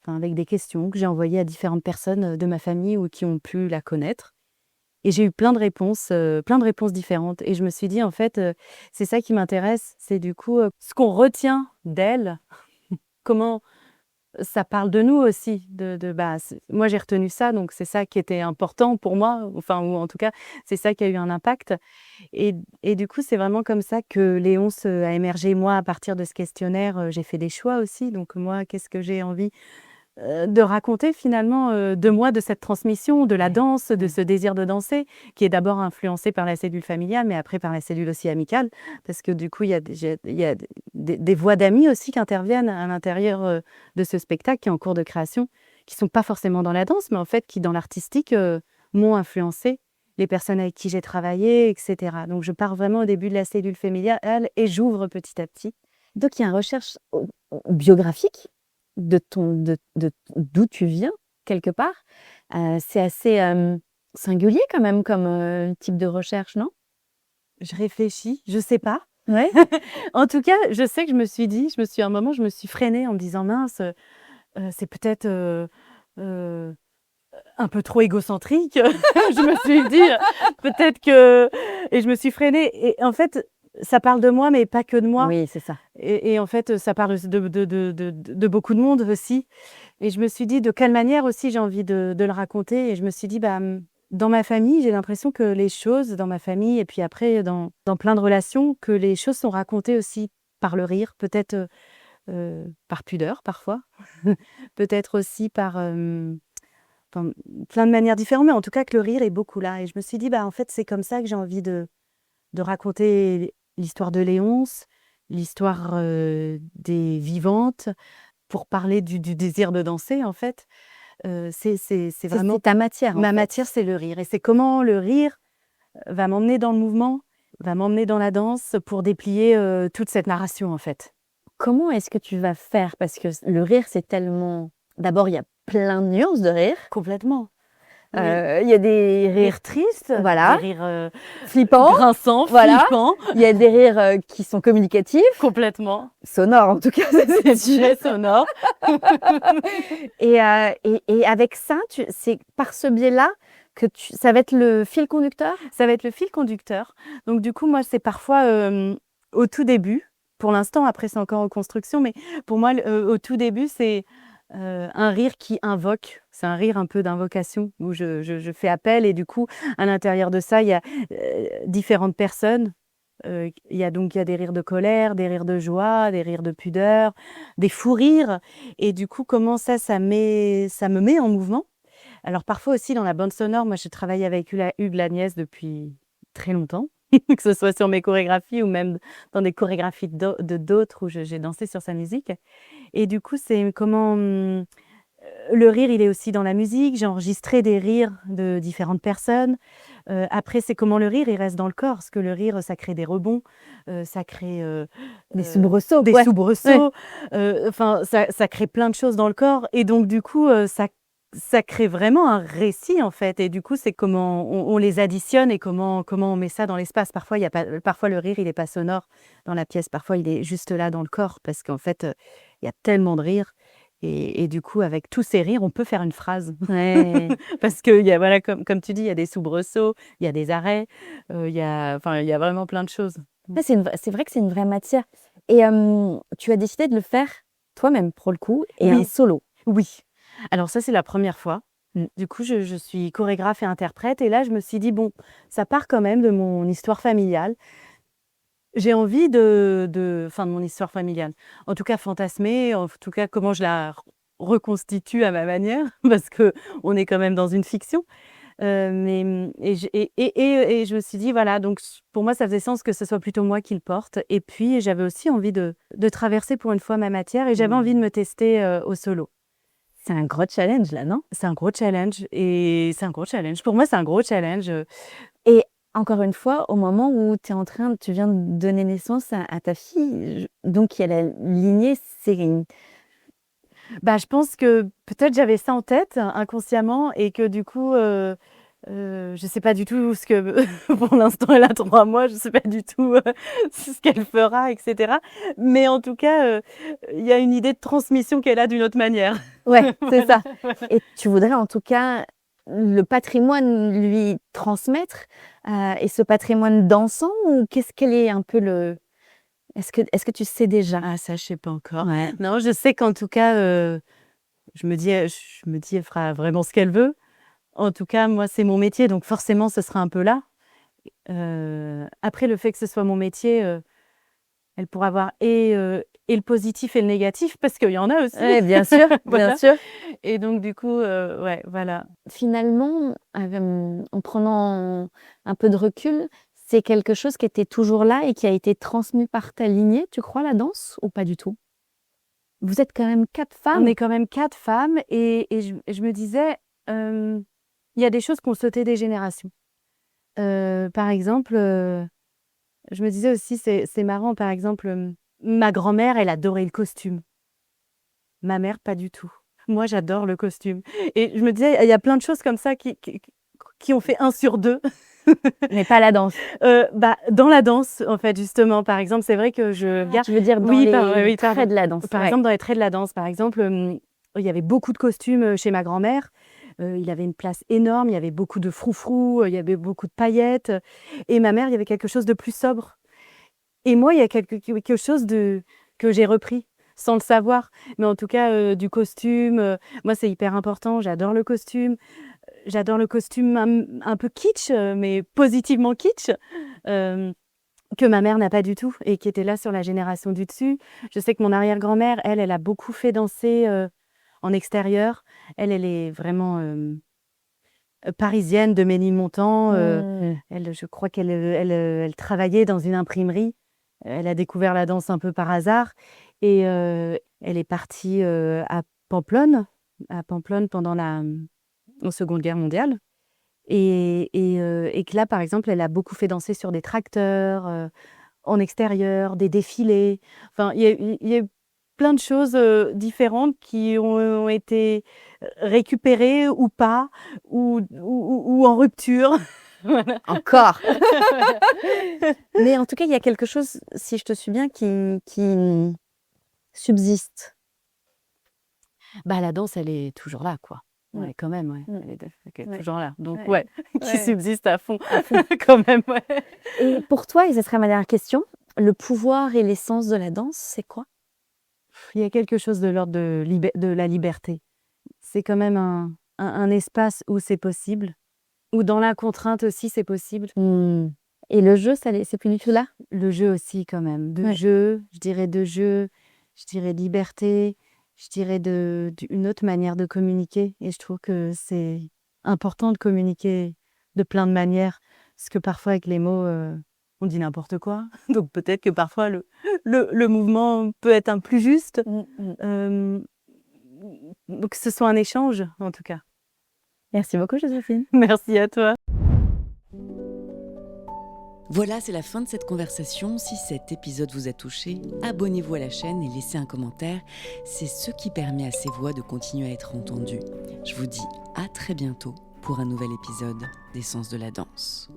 S1: enfin, avec des questions que j'ai envoyées à différentes personnes, de ma famille ou qui ont pu la connaître et j'ai eu plein de réponses différentes et je me suis dit: «En fait, c'est ça qui m'intéresse, c'est du coup, ce qu'on retient d'elle, comment ça parle de nous aussi, bah, moi j'ai retenu ça, donc c'est ça qui était important pour moi, enfin ou en tout cas, c'est ça qui a eu un impact et du coup, c'est vraiment comme ça que Léonce, a émergé. Moi, à partir de ce questionnaire, j'ai fait des choix aussi, donc moi, qu'est-ce que j'ai envie de raconter finalement, de moi, de cette transmission, de la danse, de ce désir de danser, qui est d'abord influencé par la cellule familiale, mais après par la cellule aussi amicale. Parce que du coup, il y a des voix d'amis aussi qui interviennent à l'intérieur, de ce spectacle qui est en cours de création, qui sont pas forcément dans la danse, mais en fait qui, dans l'artistique, m'ont influencée, les personnes avec qui j'ai travaillé et cetera. Donc je pars vraiment au début de la cellule familiale et j'ouvre petit à petit.
S3: Donc il y a une recherche biographique de d'où tu viens, quelque part. C'est assez, singulier quand même comme, type de recherche, non?
S1: Je réfléchis, je sais pas.
S3: Ouais.
S1: En tout cas, je sais que à un moment, je me suis freinée en me disant: «Mince, c'est peut-être, un peu trop égocentrique». Je me suis dit: «Peut-être que» et je me suis freinée et en fait, ça parle de moi, mais pas que de moi
S3: Oui, c'est ça.
S1: et en fait, ça parle de beaucoup de monde aussi et je me suis dit: «De quelle manière aussi j'ai envie de le raconter?» et je me suis dit: «Bah, dans ma famille, j'ai l'impression que les choses dans ma famille et puis après dans plein de relations, que les choses sont racontées aussi par le rire, peut-être, par pudeur parfois, peut-être aussi par, enfin, plein de manières différentes, mais en tout cas que le rire est beaucoup là et je me suis dit: «Bah, en fait, c'est comme ça que j'ai envie de raconter l'histoire de Léonce, l'histoire, des vivantes, pour parler du désir de danser, en fait». C'est vraiment
S3: C'est ta matière, en
S1: ma
S3: fait.
S1: matière, c'est le rire et c'est comment le rire va m'emmener dans le mouvement, va m'emmener dans la danse pour déplier, toute cette narration, en fait.
S3: Comment est-ce que tu vas faire? Parce que le rire, c'est tellement d'abord, il y a plein de nuances de rire.
S1: Complètement. Oui.
S3: Il y a des rires
S1: Rires tristes,
S3: voilà.
S1: des rires,
S3: flippants,
S1: grinçants,
S3: voilà.
S1: flippants,
S3: Il y a des rires, qui sont communicatifs,
S1: complètement.
S3: sonores en tout cas, ça c'est sûr.
S1: Très sonore.
S3: Et avec ça, c'est par ce biais-là que ça va être le fil conducteur?
S1: Ça va être le fil conducteur. Donc du coup, moi, c'est parfois, au tout début, pour l'instant, après c'est encore en construction, mais pour moi, au tout début, c'est, un rire qui invoque. C'est un rire un peu d'invocation où je fais appel et du coup, à l'intérieur de ça, il y a, différentes personnes. Il y a des rires de colère, des rires de joie, des rires de pudeur, des fous rires et du coup, comment ça me met en mouvement. Alors parfois aussi dans la bande sonore, moi je travaille avec Hugues Lagnès depuis très longtemps, que ce soit sur mes chorégraphies ou même dans des chorégraphies de d'autres où j'ai dansé sur sa musique et du coup c'est comment, le rire il est aussi dans la musique. J'ai enregistré des rires de différentes personnes. Après c'est comment le rire il reste dans le corps, parce que le rire ça crée des rebonds, ça crée,
S3: Des soubresauts,
S1: des
S3: ouais.
S1: soubresauts, enfin ça crée plein de choses dans le corps et donc du coup, ça crée vraiment un récit en fait et du coup c'est comment on les additionne et comment on met ça dans l'espace. Parfois il y a pas parfois le rire il est pas sonore dans la pièce, parfois il est juste là dans le corps parce qu'en fait, il y a tellement de rire Et du coup, avec tous ces rires, on peut faire une phrase.
S3: Ouais.
S1: Parce que, y a, voilà, comme tu dis, il y a des soubresauts, il y a des arrêts, enfin, il y a vraiment plein de choses.
S3: Ouais, c'est vrai que c'est une vraie matière. Et tu as décidé de le faire toi-même, pour le coup, et un
S1: Oui.
S3: solo.
S1: Oui. Alors ça, c'est la première fois. Du coup, je suis chorégraphe et interprète. Et là, je me suis dit, bon, ça part quand même de mon histoire familiale. J'ai envie enfin, de mon histoire familiale. En tout cas, fantasmer, en tout cas, comment je la reconstitue à ma manière, parce que on est quand même dans une fiction. Et je me suis dit, voilà, donc pour moi, ça faisait sens que ce soit plutôt moi qui le porte. Et puis, j'avais aussi envie de traverser pour une fois ma matière et j'avais envie de me tester au solo.
S3: C'est un gros challenge, là, non?
S1: C'est un gros challenge et c'est un gros challenge. Pour moi, c'est un gros challenge.
S3: Et encore une fois, au moment où tu viens de donner naissance à ta fille, donc il y a la lignée,
S1: Bah, je pense que peut-être j'avais ça en tête inconsciemment et que du coup, je sais pas du tout ce que pour l'instant, elle a 3 mois, je sais pas du tout, ce qu'elle fera et cetera. Mais en tout cas, il y a une idée de transmission qu'elle a d'une autre manière.
S3: Ouais, c'est ça.
S1: Voilà.
S3: Et tu voudrais en tout cas le patrimoine lui transmettre, et ce patrimoine dansant ou quel est un peu le est-ce que tu sais déjà?
S1: Ah ça, je sais pas encore.
S3: Ouais.
S1: Non, je sais qu'en tout cas, je me dis, elle fera vraiment ce qu'elle veut. En tout cas, moi, c'est mon métier, donc forcément, ce sera un peu là. Après, le fait que ce soit mon métier, elle pourra voir et le positif et le négatif, parce qu'il y en a aussi.
S3: Ouais, bien sûr,
S1: Voilà.
S3: bien sûr.
S1: Et donc, du coup, ouais, voilà.
S3: Finalement, en prenant un peu de recul, c'est quelque chose qui était toujours là et qui a été transmis par ta lignée, tu crois, la danse, ou pas du tout? Vous êtes quand même 4
S1: On
S3: femmes.
S1: est quand même 4 femmes et je me disais, il y a des choses qui ont sauté des générations. Par exemple, je me disais aussi, c'est marrant, par exemple, ma grand-mère, elle adorait le costume. Ma mère, pas du tout. Moi, j'adore le costume. Et je me disais, il y a plein de choses comme ça qui ont fait 1 sur 2.
S3: Mais pas la danse.
S1: Bah, dans la danse, en fait, justement. Par exemple, c'est vrai que je regarde.
S3: Tu veux dire dans
S1: Oui,
S3: les
S1: oui,
S3: traits
S1: pardon.
S3: de la danse.
S1: Par
S3: Ouais.
S1: exemple, dans les traits de la danse, par exemple, il y avait beaucoup de costumes chez ma grand-mère. Il avait une place énorme, il y avait beaucoup de froufrous, il y avait beaucoup de paillettes. Et ma mère, il y avait quelque chose de plus sobre. Et moi, il y a quelque chose que j'ai repris sans le savoir. Mais en tout cas, du costume, moi, c'est hyper important. J'adore le costume. J'adore le costume un peu kitsch, mais positivement kitsch, que ma mère n'a pas du tout et qui était là sur la génération du dessus. Je sais que mon arrière-grand-mère, elle a beaucoup fait danser en extérieur. Elle est vraiment parisienne de Ménilmontant.
S3: Mmh.
S1: Je crois elle travaillait dans une imprimerie. Elle a découvert la danse un peu par hasard et elle est partie à Pamplonne pendant la Seconde Guerre mondiale. Et que là, par exemple, elle a beaucoup fait danser sur des tracteurs, en extérieur, des défilés. Enfin, il y a eu plein de choses différentes qui ont été récupérées ou pas, ou en rupture. Voilà.
S3: Encore. Mais en tout cas, il y a quelque chose, si je te suis bien, qui subsiste.
S1: Bah, la danse, elle est toujours là, quoi.
S3: Mmh.
S1: Ouais, quand même, ouais.
S3: Mmh.
S1: Elle est
S3: Ouais.
S1: toujours là. Donc,
S3: Ouais.
S1: ouais, qui
S3: Ouais.
S1: subsiste à fond, quand même, ouais.
S3: Et pour toi, et ce serait ma dernière question, le pouvoir et l'essence de la danse, c'est quoi?
S1: Il y a quelque chose de l'ordre de la liberté. C'est quand même un espace où c'est possible, où dans la contrainte aussi, c'est possible.
S3: Mmh. Et le jeu, c'est plus du tout là?
S1: Le jeu aussi, quand même.
S3: Ouais.
S1: Je dirais liberté, je dirais une autre manière de communiquer. Et je trouve que c'est important de communiquer de plein de manières. Parce que parfois, avec les mots, on dit n'importe quoi. Donc peut-être que parfois, le mouvement peut être un plus juste. Que ce soit un échange, en tout cas.
S3: Merci beaucoup, Joséphine.
S1: Merci à toi.
S2: Voilà, c'est la fin de cette conversation. Si cet épisode vous a touché, abonnez-vous à la chaîne et laissez un commentaire. C'est ce qui permet à ces voix de continuer à être entendues. Je vous dis à très bientôt pour un nouvel épisode d'Essence de la danse.